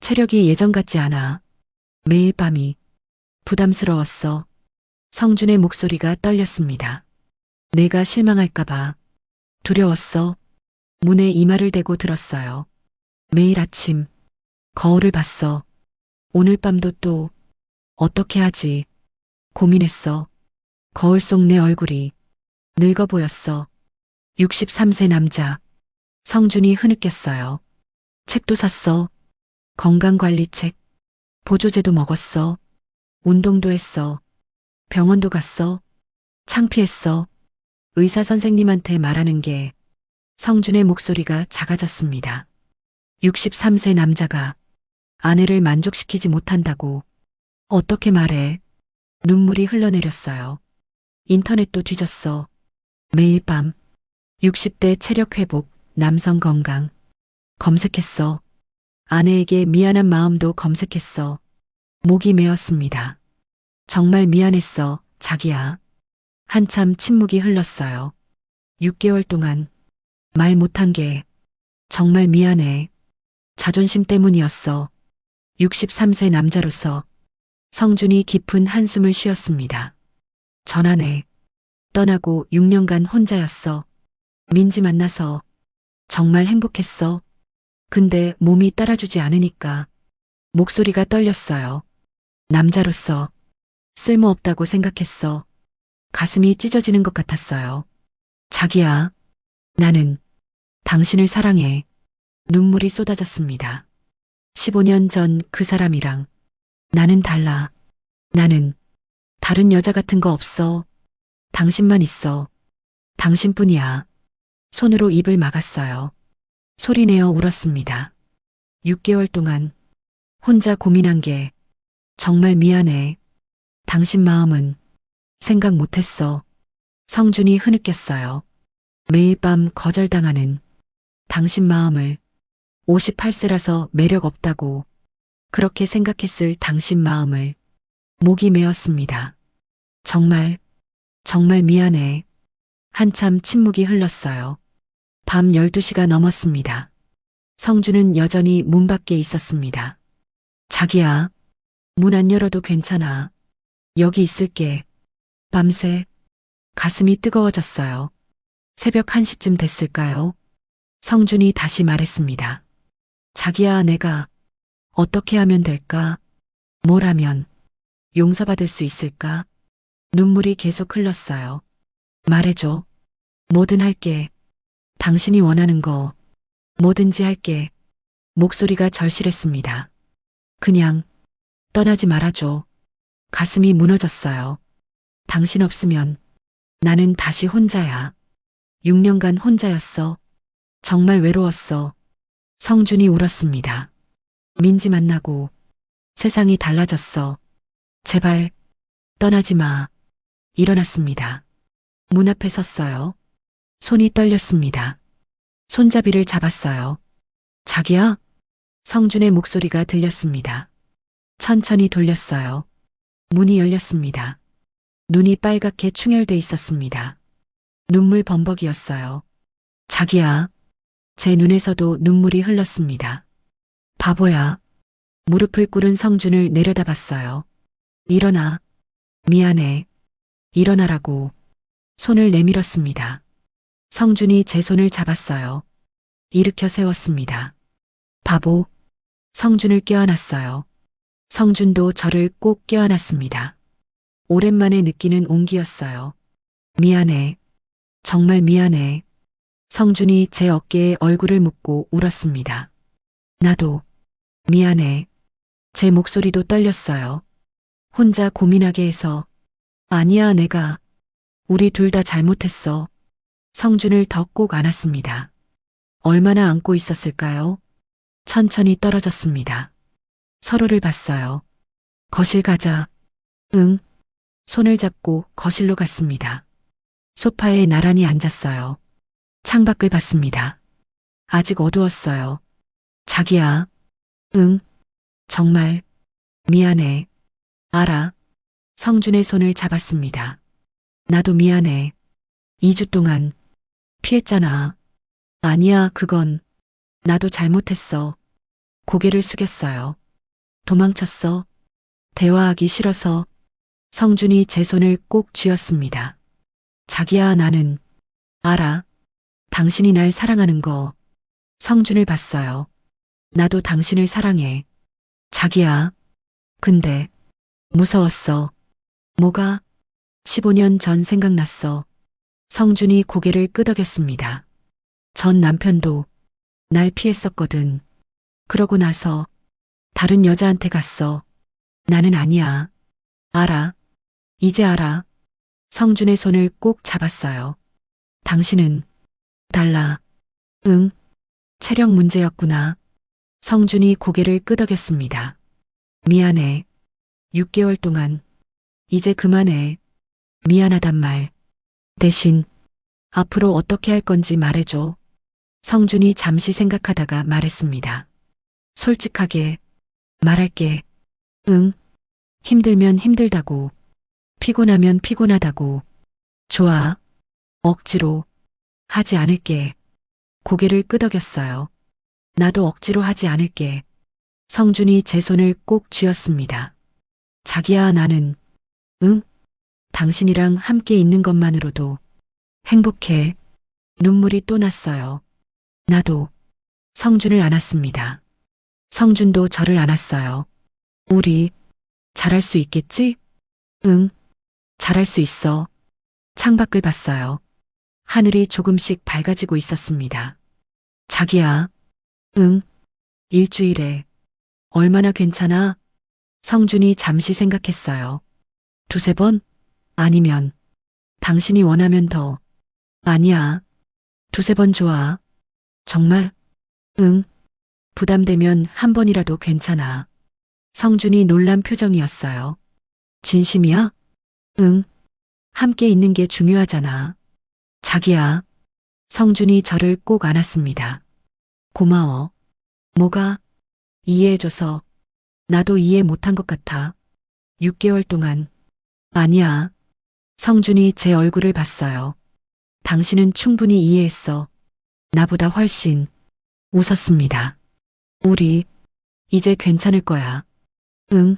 체력이 예전 같지 않아. 매일 밤이 부담스러웠어. 성준의 목소리가 떨렸습니다. 내가 실망할까봐 두려웠어. 문에 이마를 대고 들었어요. 매일 아침 거울을 봤어. 오늘 밤도 또 어떻게 하지? 고민했어. 거울 속 내 얼굴이 늙어 보였어. 63세 남자. 성준이 흐느꼈어요. 책도 샀어. 건강관리책. 보조제도 먹었어. 운동도 했어. 병원도 갔어. 창피했어. 의사 선생님한테 말하는 게 성준의 목소리가 작아졌습니다. 63세 남자가 아내를 만족시키지 못한다고 어떻게 말해? 눈물이 흘러내렸어요. 인터넷도 뒤졌어. 매일 밤 60대 체력 회복, 남성 건강 검색했어. 아내에게 미안한 마음도 검색했어. 목이 메었습니다. 정말 미안했어, 자기야. 한참 침묵이 흘렀어요. 6개월 동안 말 못한 게 정말 미안해. 자존심 때문이었어. 63세 남자로서 성준이 깊은 한숨을 쉬었습니다. 전환해. 떠나고 6년간 혼자였어. 민지 만나서 정말 행복했어. 근데 몸이 따라주지 않으니까 목소리가 떨렸어요. 남자로서 쓸모없다고 생각했어. 가슴이 찢어지는 것 같았어요. 자기야, 나는 당신을 사랑해. 눈물이 쏟아졌습니다. 15년 전 그 사람이랑 나는 달라. 나는 다른 여자 같은 거 없어. 당신만 있어. 당신뿐이야. 손으로 입을 막았어요. 소리내어 울었습니다. 6개월 동안 혼자 고민한 게 정말 미안해. 당신 마음은 생각 못했어. 성준이 흐느꼈어요. 매일 밤 거절당하는 당신 마음을 58세라서 매력 없다고 그렇게 생각했을 당신 마음을 목이 메었습니다. 정말 미안해. 한참 침묵이 흘렀어요. 밤 12시가 넘었습니다. 성준은 여전히 문 밖에 있었습니다. 자기야, 문 안 열어도 괜찮아. 여기 있을게. 밤새 가슴이 뜨거워졌어요. 새벽 1시쯤 됐을까요? 성준이 다시 말했습니다. 자기야, 내가 어떻게 하면 될까? 뭘 하면 용서받을 수 있을까? 눈물이 계속 흘렀어요. 말해줘. 뭐든 할게. 당신이 원하는 거 뭐든지 할게. 목소리가 절실했습니다. 그냥 떠나지 말아줘. 가슴이 무너졌어요. 당신 없으면 나는 다시 혼자야. 6년간 혼자였어. 정말 외로웠어. 성준이 울었습니다. 민지 만나고 세상이 달라졌어. 제발 떠나지 마. 일어났습니다. 문 앞에 섰어요. 손이 떨렸습니다. 손잡이를 잡았어요. 자기야? 성준의 목소리가 들렸습니다. 천천히 돌렸어요. 문이 열렸습니다. 눈이 빨갛게 충혈돼 있었습니다. 눈물 범벅이었어요. 자기야. 제 눈에서도 눈물이 흘렀습니다. 바보야. 무릎을 꿇은 성준을 내려다봤어요. 일어나. 미안해. 일어나라고. 손을 내밀었습니다. 성준이 제 손을 잡았어요. 일으켜 세웠습니다. 바보. 성준을 껴안았어요. 성준도 저를 꼭 껴안았습니다. 오랜만에 느끼는 온기였어요. 미안해. 정말 미안해. 성준이 제 어깨에 얼굴을 묻고 울었습니다. 나도 미안해. 제 목소리도 떨렸어요. 혼자 고민하게 해서 아니야 내가 우리 둘 다 잘못했어. 성준을 더 꼭 안았습니다. 얼마나 안고 있었을까요? 천천히 떨어졌습니다. 서로를 봤어요. 거실 가자. 응. 손을 잡고 거실로 갔습니다. 소파에 나란히 앉았어요. 창밖을 봤습니다. 아직 어두웠어요. 자기야. 응. 정말 미안해. 알아. 성준의 손을 잡았습니다. 나도 미안해. 2주 동안 피했잖아. 아니야, 그건 나도 잘못했어. 고개를 숙였어요. 도망쳤어. 대화하기 싫어서. 성준이 제 손을 꼭 쥐었습니다. 자기야, 나는 알아. 당신이 날 사랑하는 거. 성준을 봤어요. 나도 당신을 사랑해. 자기야. 근데 무서웠어. 뭐가? 15년 전 생각났어. 성준이 고개를 끄덕였습니다. 전 남편도 날 피했었거든. 그러고 나서 다른 여자한테 갔어. 나는 아니야. 알아. 이제 알아. 성준의 손을 꼭 잡았어요. 당신은 달라. 응. 체력 문제였구나. 성준이 고개를 끄덕였습니다. 미안해. 6개월 동안. 이제 그만해. 미안하단 말. 대신 앞으로 어떻게 할 건지 말해줘. 성준이 잠시 생각하다가 말했습니다. 솔직하게 말할게. 응. 힘들면 힘들다고. 피곤하면 피곤하다고. 좋아. 억지로 하지 않을게. 고개를 끄덕였어요. 나도 억지로 하지 않을게. 성준이 제 손을 꼭 쥐었습니다. 자기야, 나는 응? 당신이랑 함께 있는 것만으로도 행복해. 눈물이 또 났어요. 나도 성준을 안았습니다. 성준도 저를 안았어요. 우리 잘할 수 있겠지? 응. 잘할 수 있어. 창밖을 봤어요. 하늘이 조금씩 밝아지고 있었습니다. 자기야. 응. 일주일에 얼마나 괜찮아? 성준이 잠시 생각했어요. 2-3번? 아니면 당신이 원하면 더. 아니야. 2-3번 좋아. 정말? 응. 부담되면 1번이라도 괜찮아. 성준이 놀란 표정이었어요. 진심이야? 응. 함께 있는 게 중요하잖아. 자기야. 성준이 저를 꼭 안았습니다. 고마워. 뭐가? 이해해줘서. 나도 이해 못한 것 같아. 6개월 동안. 아니야. 성준이 제 얼굴을 봤어요. 당신은 충분히 이해했어. 나보다 훨씬. 웃었습니다. 우리 이제 괜찮을 거야. 응.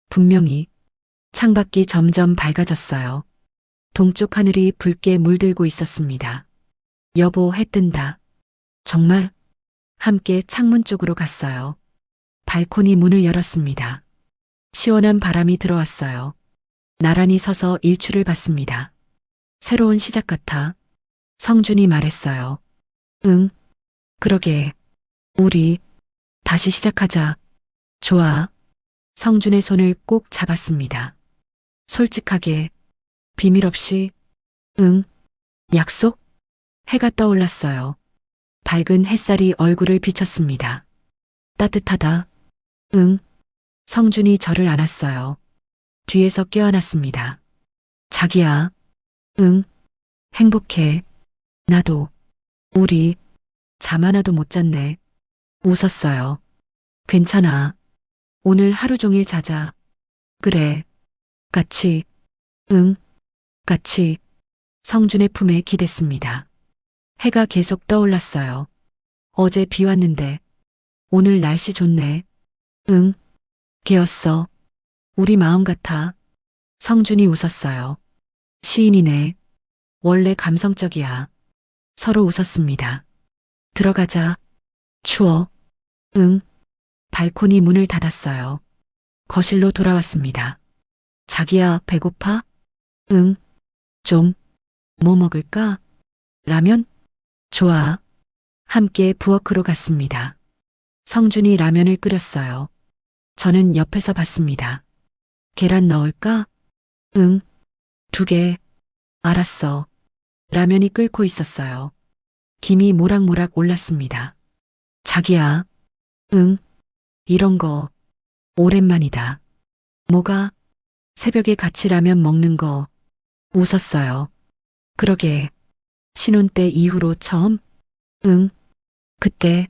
분명히. 창밖이 점점 밝아졌어요. 동쪽 하늘이 붉게 물들고 있었습니다. 여보, 해 뜬다. 정말? 함께 창문 쪽으로 갔어요. 발코니 문을 열었습니다. 시원한 바람이 들어왔어요. 나란히 서서 일출을 봤습니다. 새로운 시작 같아. 성준이 말했어요. 응. 그러게. 우리 다시 시작하자. 좋아. 성준의 손을 꼭 잡았습니다. 솔직하게. 비밀 없이. 응. 약속? 해가 떠올랐어요. 밝은 햇살이 얼굴을 비쳤습니다. 따뜻하다. 응. 성준이 저를 안았어요. 뒤에서 껴안았습니다. 자기야. 응. 행복해. 나도. 우리 잠 하나도 못 잤네. 웃었어요. 괜찮아. 오늘 하루 종일 자자. 그래. 같이. 응. 같이. 성준의 품에 기댔습니다. 해가 계속 떠올랐어요. 어제 비 왔는데 오늘 날씨 좋네. 응, 개었어. 우리 마음 같아. 성준이 웃었어요. 시인이네. 원래 감성적이야. 서로 웃었습니다. 들어가자. 추워. 응. 발코니 문을 닫았어요. 거실로 돌아왔습니다. 자기야, 배고파? 응. 좀. 뭐 먹을까? 라면? 좋아. 함께 부엌으로 갔습니다. 성준이 라면을 끓였어요. 저는 옆에서 봤습니다. 계란 넣을까? 응. 2개. 알았어. 라면이 끓고 있었어요. 김이 모락모락 올랐습니다. 자기야. 응. 이런 거 오랜만이다. 뭐가? 새벽에 같이 라면 먹는 거. 웃었어요. 그러게. 신혼 때 이후로 처음? 응. 그때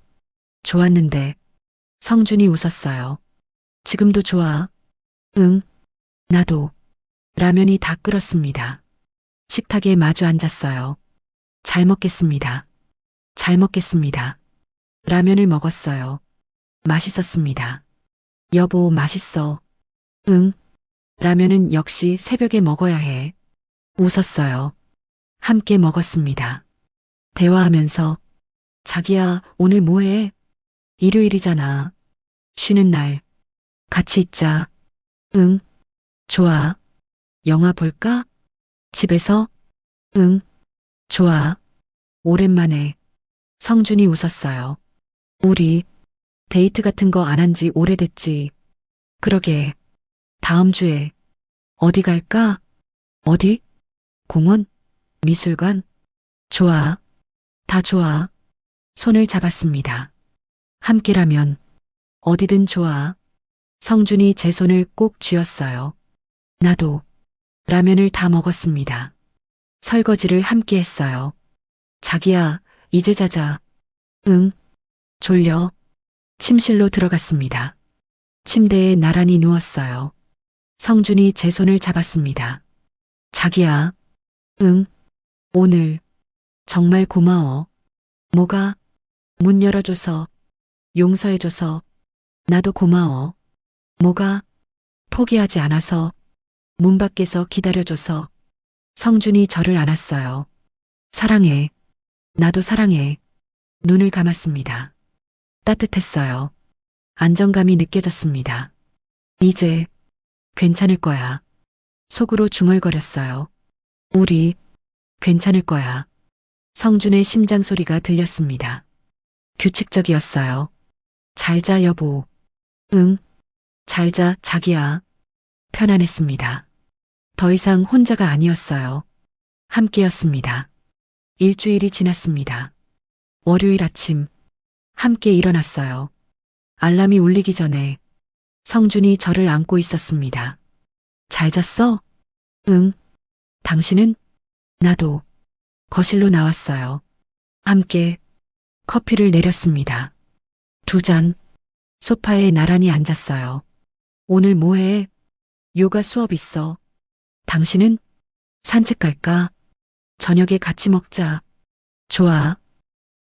좋았는데. 성준이 웃었어요. 지금도 좋아. 응. 나도. 라면이 다 끓었습니다. 식탁에 마주 앉았어요. 잘 먹겠습니다. 잘 먹겠습니다. 라면을 먹었어요. 맛있었습니다. 여보, 맛있어. 응. 라면은 역시 새벽에 먹어야 해. 웃었어요. 함께 먹었습니다. 대화하면서 자기야, 오늘 뭐 해? 일요일이잖아. 쉬는 날. 같이 있자. 응. 좋아. 영화 볼까? 집에서? 응. 좋아. 오랜만에. 성준이 웃었어요. 우리 데이트 같은 거 안 한 지 오래됐지. 그러게. 다음 주에 어디 갈까? 어디? 공원? 미술관? 좋아. 다 좋아. 손을 잡았습니다. 함께라면 어디든 좋아. 성준이 제 손을 꼭 쥐었어요. 나도 라면을 다 먹었습니다. 설거지를 함께 했어요. 자기야, 이제 자자. 응. 졸려. 침실로 들어갔습니다. 침대에 나란히 누웠어요. 성준이 제 손을 잡았습니다. 자기야. 응. 오늘 정말 고마워. 뭐가? 문 열어줘서, 용서해줘서, 나도 고마워. 뭐가? 포기하지 않아서, 문 밖에서 기다려줘서. 성준이 저를 안았어요. 사랑해. 나도 사랑해. 눈을 감았습니다. 따뜻했어요. 안정감이 느껴졌습니다. 이제 괜찮을 거야. 속으로 중얼거렸어요. 우리 괜찮을 거야. 성준의 심장 소리가 들렸습니다. 규칙적이었어요. 잘 자, 여보. 응. 잘 자, 자기야. 편안했습니다. 더 이상 혼자가 아니었어요. 함께였습니다. 일주일이 지났습니다. 월요일 아침, 함께 일어났어요. 알람이 울리기 전에 성준이 저를 안고 있었습니다. 잘 잤어? 응. 당신은? 나도. 거실로 나왔어요. 함께 커피를 내렸습니다. 2잔. 소파에 나란히 앉았어요. 오늘 뭐 해? 요가 수업 있어. 당신은? 산책 갈까? 저녁에 같이 먹자. 좋아.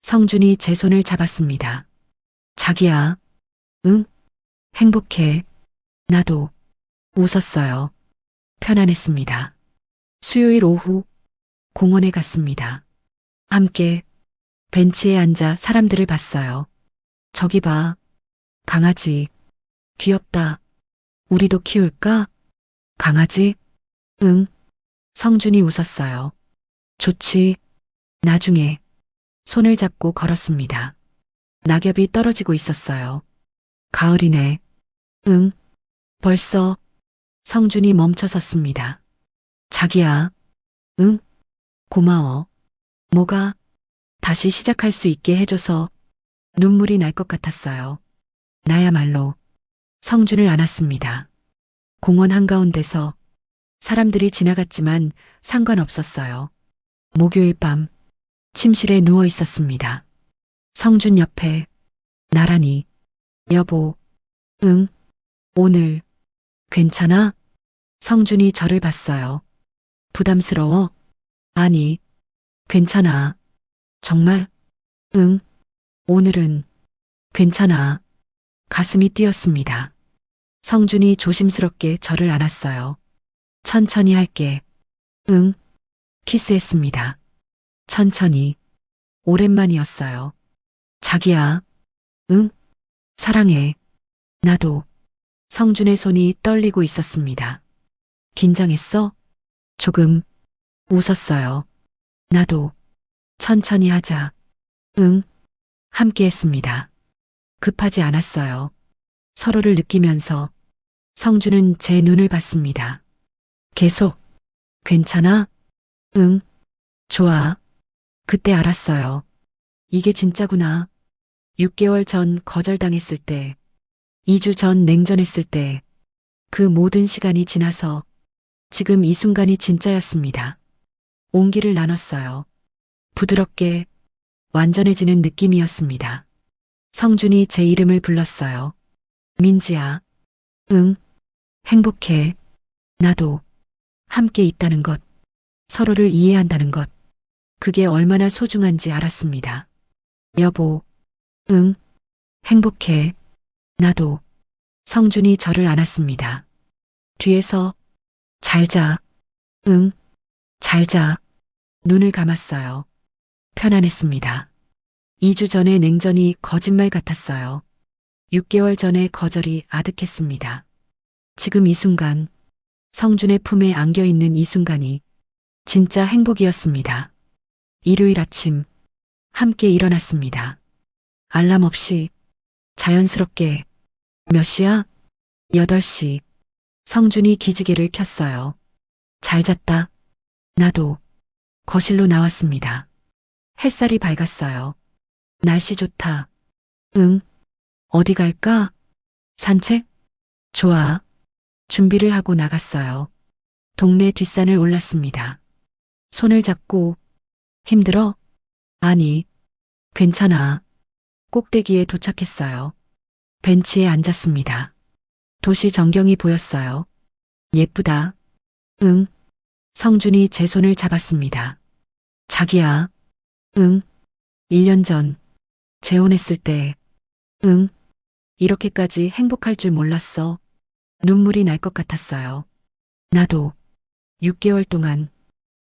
성준이 제 손을 잡았습니다. 자기야. 응? 행복해. 나도. 웃었어요. 편안했습니다. 수요일 오후 공원에 갔습니다. 함께 벤치에 앉아 사람들을 봤어요. 저기 봐. 강아지. 귀엽다. 우리도 키울까? 강아지? 응. 성준이 웃었어요. 좋지. 나중에. 손을 잡고 걸었습니다. 낙엽이 떨어지고 있었어요. 가을이네. 응. 벌써. 성준이 멈춰 섰습니다. 자기야. 응. 고마워. 뭐가? 다시 시작할 수 있게 해줘서 눈물이 날 것 같았어요. 나야말로. 성준을 안았습니다. 공원 한가운데서 사람들이 지나갔지만 상관없었어요. 목요일 밤 침실에 누워 있었습니다. 성준 옆에 나란히. 여보. 응. 오늘 괜찮아? 성준이 저를 봤어요. 부담스러워? 아니, 괜찮아. 정말? 응. 오늘은 괜찮아. 가슴이 뛰었습니다. 성준이 조심스럽게 저를 안았어요. 천천히 할게. 응. 키스했습니다. 천천히. 오랜만이었어요. 자기야. 응? 사랑해. 나도. 성준의 손이 떨리고 있었습니다. 긴장했어? 조금. 웃었어요. 나도. 천천히 하자. 응. 함께 했습니다. 급하지 않았어요. 서로를 느끼면서 성준은 제 눈을 봤습니다. 계속. 괜찮아? 응. 좋아. 그때 알았어요. 이게 진짜구나. 6개월 전 거절당했을 때, 2주 전 냉전했을 때, 그 모든 시간이 지나서 지금 이 순간이 진짜였습니다. 온기를 나눴어요. 부드럽게 완전해지는 느낌이었습니다. 성준이 제 이름을 불렀어요. 민지야. 응. 행복해. 나도. 함께 있다는 것. 서로를 이해한다는 것. 그게 얼마나 소중한지 알았습니다. 여보. 응. 행복해. 나도. 성준이 저를 안았습니다. 뒤에서 잘 자. 응. 잘 자. 눈을 감았어요. 편안했습니다. 2주 전의 냉전이 거짓말 같았어요. 6개월 전의 거절이 아득했습니다. 지금 이 순간, 성준의 품에 안겨 있는 이 순간이 진짜 행복이었습니다. 일요일 아침, 함께 일어났습니다. 알람 없이, 자연스럽게, 몇 시야? 8시. 성준이 기지개를 켰어요. 잘 잤다. 나도. 거실로 나왔습니다. 햇살이 밝았어요. 날씨 좋다. 응. 어디 갈까? 산책? 좋아. 준비를 하고 나갔어요. 동네 뒷산을 올랐습니다. 손을 잡고 힘들어? 아니, 괜찮아. 꼭대기에 도착했어요. 벤치에 앉았습니다. 도시 전경이 보였어요. 예쁘다. 응. 성준이 제 손을 잡았습니다. 자기야. 응. 1년 전 재혼했을 때. 응. 이렇게까지 행복할 줄 몰랐어. 눈물이 날 것 같았어요. 나도. 6개월 동안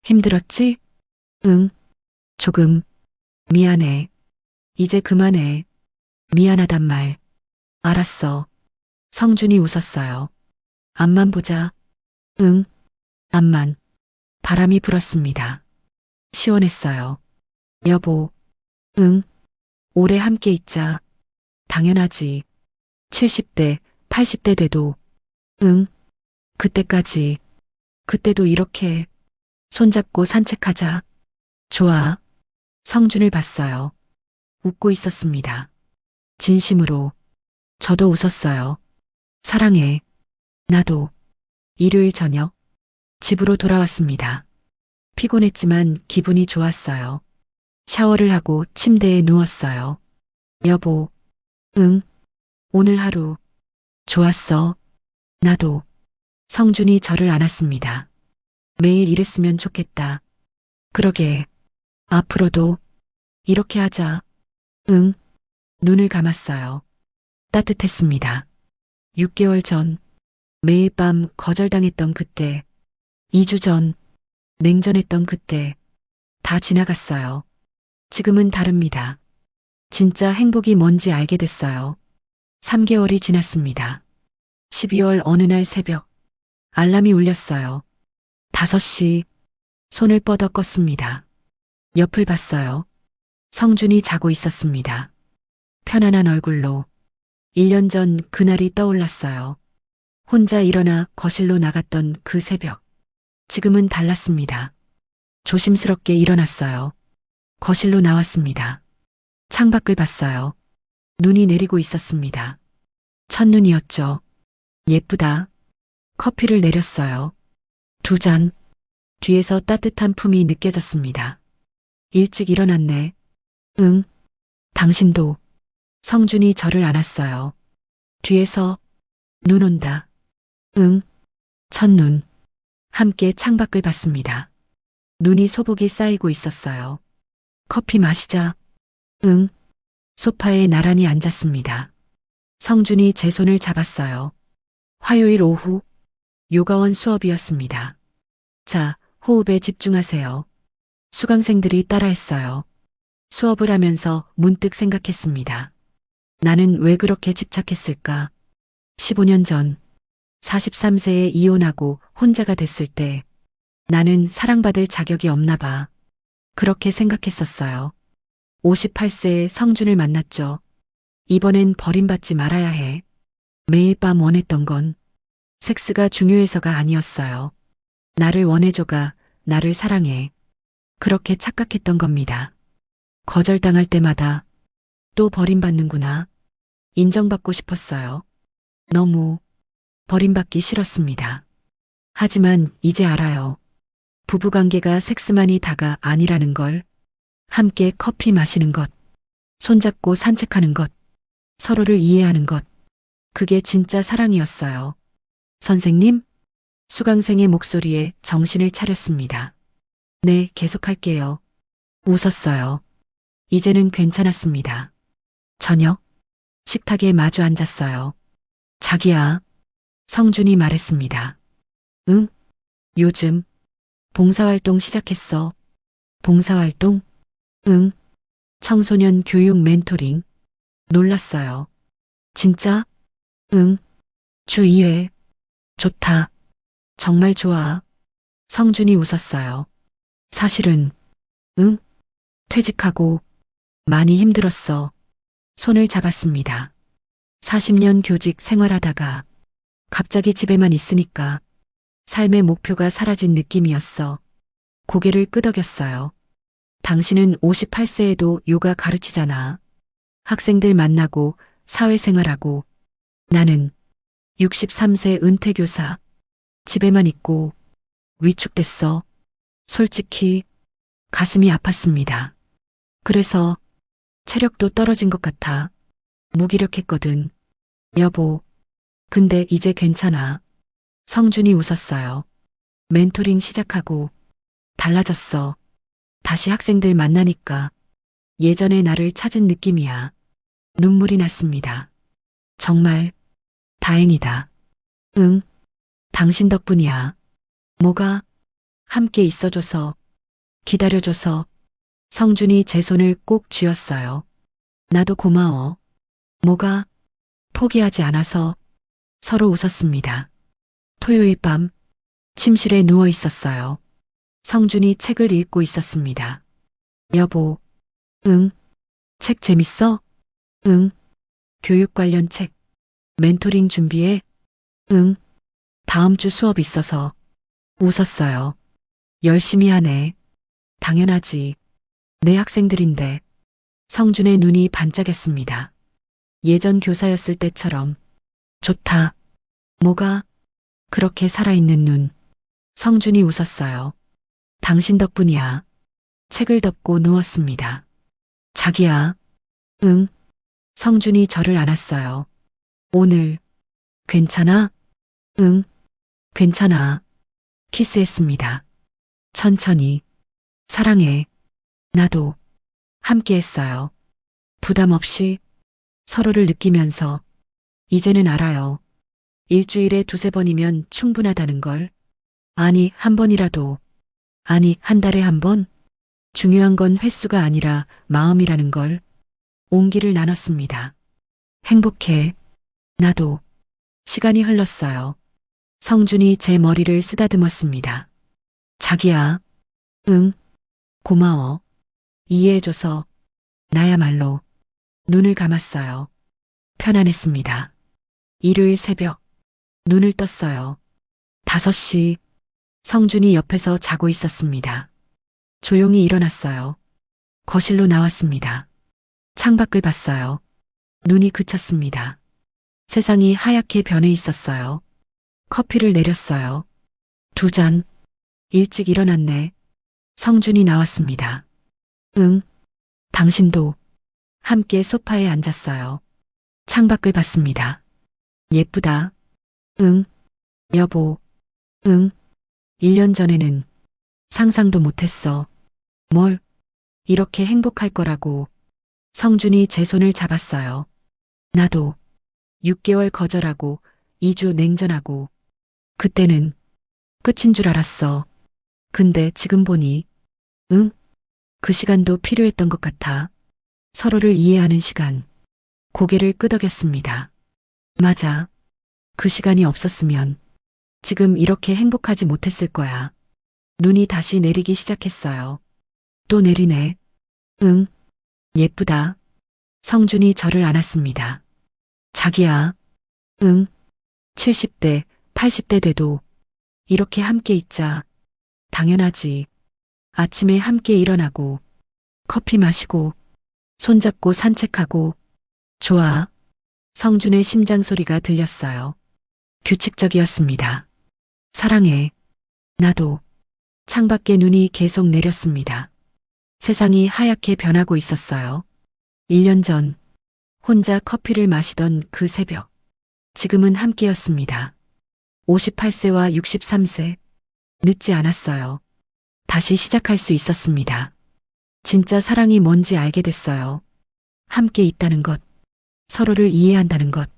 힘들었지? 응. 조금. 미안해. 이제 그만해. 미안하단 말. 알았어. 성준이 웃었어요. 앞만 보자. 응. 앞만. 바람이 불었습니다. 시원했어요. 여보. 응. 오래 함께 있자. 당연하지. 70대, 80대 돼도. 응. 그때까지. 그때도 이렇게 손잡고 산책하자. 좋아. 성준을 봤어요. 웃고 있었습니다. 진심으로. 저도 웃었어요. 사랑해. 나도. 일요일 저녁. 집으로 돌아왔습니다. 피곤했지만 기분이 좋았어요. 샤워를 하고 침대에 누웠어요. 여보. 응. 오늘 하루. 좋았어. 나도. 성준이 저를 안았습니다. 매일 이랬으면 좋겠다. 그러게. 앞으로도 이렇게 하자. 응. 눈을 감았어요. 따뜻했습니다. 6개월 전 매일 밤 거절당했던 그때, 2주 전 냉전했던 그때 다 지나갔어요. 지금은 다릅니다. 진짜 행복이 뭔지 알게 됐어요. 3개월이 지났습니다. 12월 어느 날 새벽 알람이 울렸어요. 5시. 손을 뻗어 껐습니다. 옆을 봤어요. 성준이 자고 있었습니다. 편안한 얼굴로 1년 전 그날이 떠올랐어요. 혼자 일어나 거실로 나갔던 그 새벽. 지금은 달랐습니다. 조심스럽게 일어났어요. 거실로 나왔습니다. 창밖을 봤어요. 눈이 내리고 있었습니다. 첫눈이었죠. 예쁘다. 커피를 내렸어요. 2잔. 뒤에서 따뜻한 품이 느껴졌습니다. 일찍 일어났네. 응. 당신도. 성준이 저를 안았어요. 뒤에서 눈 온다. 응. 첫눈. 함께 창밖을 봤습니다. 눈이 소복이 쌓이고 있었어요. 커피 마시자. 응. 소파에 나란히 앉았습니다. 성준이 제 손을 잡았어요. 화요일 오후 요가원 수업이었습니다. 자, 호흡에 집중하세요. 수강생들이 따라했어요. 수업을 하면서 문득 생각했습니다. 나는 왜 그렇게 집착했을까? 15년 전 43세에 이혼하고 혼자가 됐을 때 나는 사랑받을 자격이 없나 봐. 그렇게 생각했었어요. 58세에 성준을 만났죠. 이번엔 버림받지 말아야 해. 매일 밤 원했던 건 섹스가 중요해서가 아니었어요. 나를 원해줘가 나를 사랑해. 그렇게 착각했던 겁니다. 거절당할 때마다 또 버림받는구나. 인정받고 싶었어요. 너무 버림받기 싫었습니다. 하지만 이제 알아요. 부부관계가 섹스만이 다가 아니라는 걸. 함께 커피 마시는 것, 손잡고 산책하는 것, 서로를 이해하는 것. 그게 진짜 사랑이었어요. 선생님? 수강생의 목소리에 정신을 차렸습니다. 네, 계속할게요. 웃었어요. 이제는 괜찮았습니다. 저녁, 식탁에 마주 앉았어요. 자기야, 성준이 말했습니다. 응? 요즘 봉사활동 시작했어. 봉사활동? 응. 청소년 교육 멘토링. 놀랐어요. 진짜? 응. 주 2회. 좋다. 정말 좋아. 성준이 웃었어요. 사실은, 응? 퇴직하고 많이 힘들었어. 손을 잡았습니다. 40년 교직 생활하다가 갑자기 집에만 있으니까 삶의 목표가 사라진 느낌이었어. 고개를 끄덕였어요. 당신은 58세에도 요가 가르치잖아. 학생들 만나고 사회생활하고 나는 63세 은퇴교사. 집에만 있고 위축됐어. 솔직히 가슴이 아팠습니다. 그래서 체력도 떨어진 것 같아. 무기력했거든. 여보, 근데 이제 괜찮아. 성준이 웃었어요. 멘토링 시작하고 달라졌어. 다시 학생들 만나니까 예전의 나를 찾은 느낌이야. 눈물이 났습니다. 정말 다행이다. 응, 당신 덕분이야. 뭐가? 함께 있어줘서, 기다려줘서. 성준이 제 손을 꼭 쥐었어요. 나도 고마워. 뭐가? 포기하지 않아서. 서로 웃었습니다. 토요일 밤 침실에 누워 있었어요. 성준이 책을 읽고 있었습니다. 여보, 응. 책 재밌어? 응. 교육 관련 책. 멘토링 준비해? 응. 다음 주 수업 있어서. 웃었어요. 열심히 하네. 당연하지. 내 학생들인데. 성준의 눈이 반짝였습니다. 예전 교사였을 때처럼. 좋다. 뭐가? 그렇게 살아있는 눈. 성준이 웃었어요. 당신 덕분이야. 책을 덮고 누웠습니다. 자기야. 응. 성준이 저를 안았어요. 오늘 괜찮아? 응. 괜찮아. 키스했습니다. 천천히. 사랑해. 나도. 함께 했어요. 부담 없이 서로를 느끼면서. 이제는 알아요. 일주일에 2~3번이면 충분하다는 걸. 아니, 한 번이라도. 아니, 한 달에 한 번? 중요한 건 횟수가 아니라 마음이라는 걸. 온기를 나눴습니다. 행복해. 나도. 시간이 흘렀어요. 성준이 제 머리를 쓰다듬었습니다. 자기야. 응. 고마워. 이해해줘서. 나야말로. 눈을 감았어요. 편안했습니다. 일요일 새벽. 눈을 떴어요. 5시. 성준이 옆에서 자고 있었습니다. 조용히 일어났어요. 거실로 나왔습니다. 창밖을 봤어요. 눈이 그쳤습니다. 세상이 하얗게 변해 있었어요. 커피를 내렸어요. 2잔. 일찍 일어났네. 성준이 나왔습니다. 응. 당신도. 함께 소파에 앉았어요. 창밖을 봤습니다. 예쁘다. 응. 여보. 응. 1년 전에는 상상도 못했어. 뭘? 이렇게 행복할 거라고. 성준이 제 손을 잡았어요. 나도 6개월 거절하고 2주 냉전하고 그때는 끝인 줄 알았어. 근데 지금 보니 응? 그 시간도 필요했던 것 같아. 서로를 이해하는 시간. 고개를 끄덕였습니다. 맞아. 그 시간이 없었으면 지금 이렇게 행복하지 못했을 거야. 눈이 다시 내리기 시작했어요. 또 내리네. 응. 예쁘다. 성준이 저를 안았습니다. 자기야. 응. 70대, 80대 돼도 이렇게 함께 있자. 당연하지. 아침에 함께 일어나고 커피 마시고 손잡고 산책하고 좋아. 성준의 심장 소리가 들렸어요. 규칙적이었습니다. 사랑해. 나도. 창밖에 눈이 계속 내렸습니다. 세상이 하얗게 변하고 있었어요. 1년 전 혼자 커피를 마시던 그 새벽. 지금은 함께였습니다. 58세와 63세. 늦지 않았어요. 다시 시작할 수 있었습니다. 진짜 사랑이 뭔지 알게 됐어요. 함께 있다는 것, 서로를 이해한다는 것,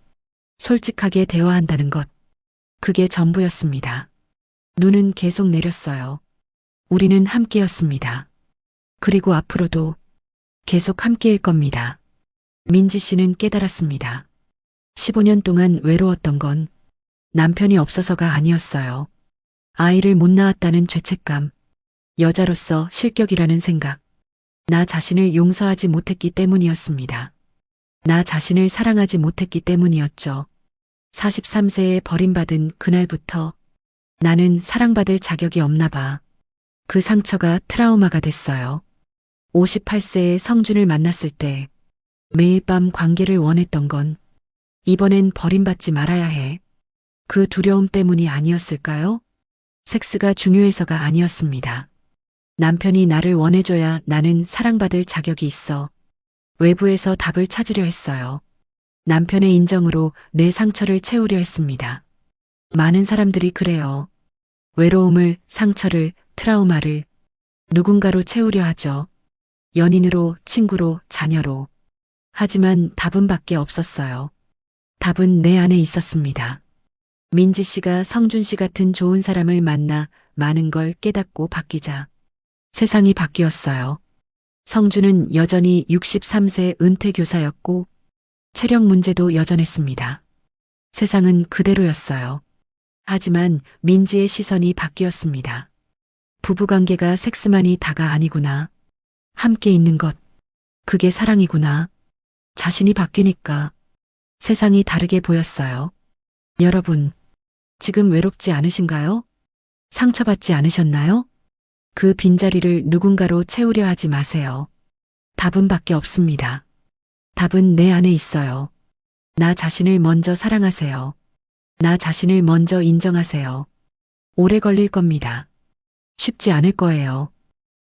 솔직하게 대화한다는 것. 그게 전부였습니다. 눈은 계속 내렸어요. 우리는 함께였습니다. 그리고 앞으로도 계속 함께일 겁니다. 민지 씨는 깨달았습니다. 15년 동안 외로웠던 건 남편이 없어서가 아니었어요. 아이를 못 낳았다는 죄책감, 여자로서 실격이라는 생각, 나 자신을 용서하지 못했기 때문이었습니다. 나 자신을 사랑하지 못했기 때문이었죠. 43세에 버림받은 그날부터 나는 사랑받을 자격이 없나 봐. 그 상처가 트라우마가 됐어요. 58세에 성준을 만났을 때 매일 밤 관계를 원했던 건 이번엔 버림받지 말아야 해. 그 두려움 때문이 아니었을까요? 섹스가 중요해서가 아니었습니다. 남편이 나를 원해줘야 나는 사랑받을 자격이 있어. 외부에서 답을 찾으려 했어요. 남편의 인정으로 내 상처를 채우려 했습니다. 많은 사람들이 그래요. 외로움을, 상처를, 트라우마를 누군가로 채우려 하죠. 연인으로, 친구로, 자녀로. 하지만 답은 밖에 없었어요. 답은 내 안에 있었습니다. 민지 씨가 성준 씨 같은 좋은 사람을 만나 많은 걸 깨닫고 바뀌자 세상이 바뀌었어요. 성준은 여전히 63세 은퇴 교사였고 체력 문제도 여전했습니다. 세상은 그대로였어요. 하지만 민지의 시선이 바뀌었습니다. 부부관계가 섹스만이 다가 아니구나. 함께 있는 것. 그게 사랑이구나. 자신이 바뀌니까 세상이 다르게 보였어요. 여러분, 지금 외롭지 않으신가요? 상처받지 않으셨나요? 그 빈자리를 누군가로 채우려 하지 마세요. 답은 밖에 없습니다. 답은 내 안에 있어요. 나 자신을 먼저 사랑하세요. 나 자신을 먼저 인정하세요. 오래 걸릴 겁니다. 쉽지 않을 거예요.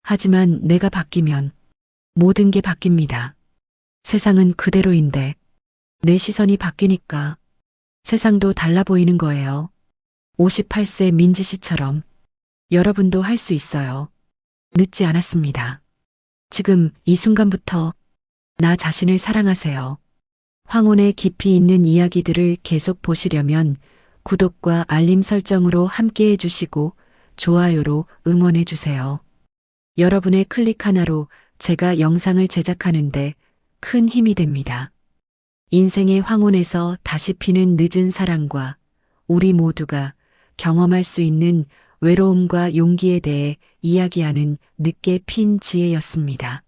하지만 내가 바뀌면 모든 게 바뀝니다. 세상은 그대로인데 내 시선이 바뀌니까 세상도 달라 보이는 거예요. 58세 민지 씨처럼 여러분도 할 수 있어요. 늦지 않았습니다. 지금 이 순간부터 나 자신을 사랑하세요. 황혼의 깊이 있는 이야기들을 계속 보시려면 구독과 알림 설정으로 함께 해주시고 좋아요로 응원해주세요. 여러분의 클릭 하나로 제가 영상을 제작하는데 큰 힘이 됩니다. 인생의 황혼에서 다시 피는 늦은 사랑과 우리 모두가 경험할 수 있는 외로움과 용기에 대해 이야기하는 늦게 핀 지혜였습니다.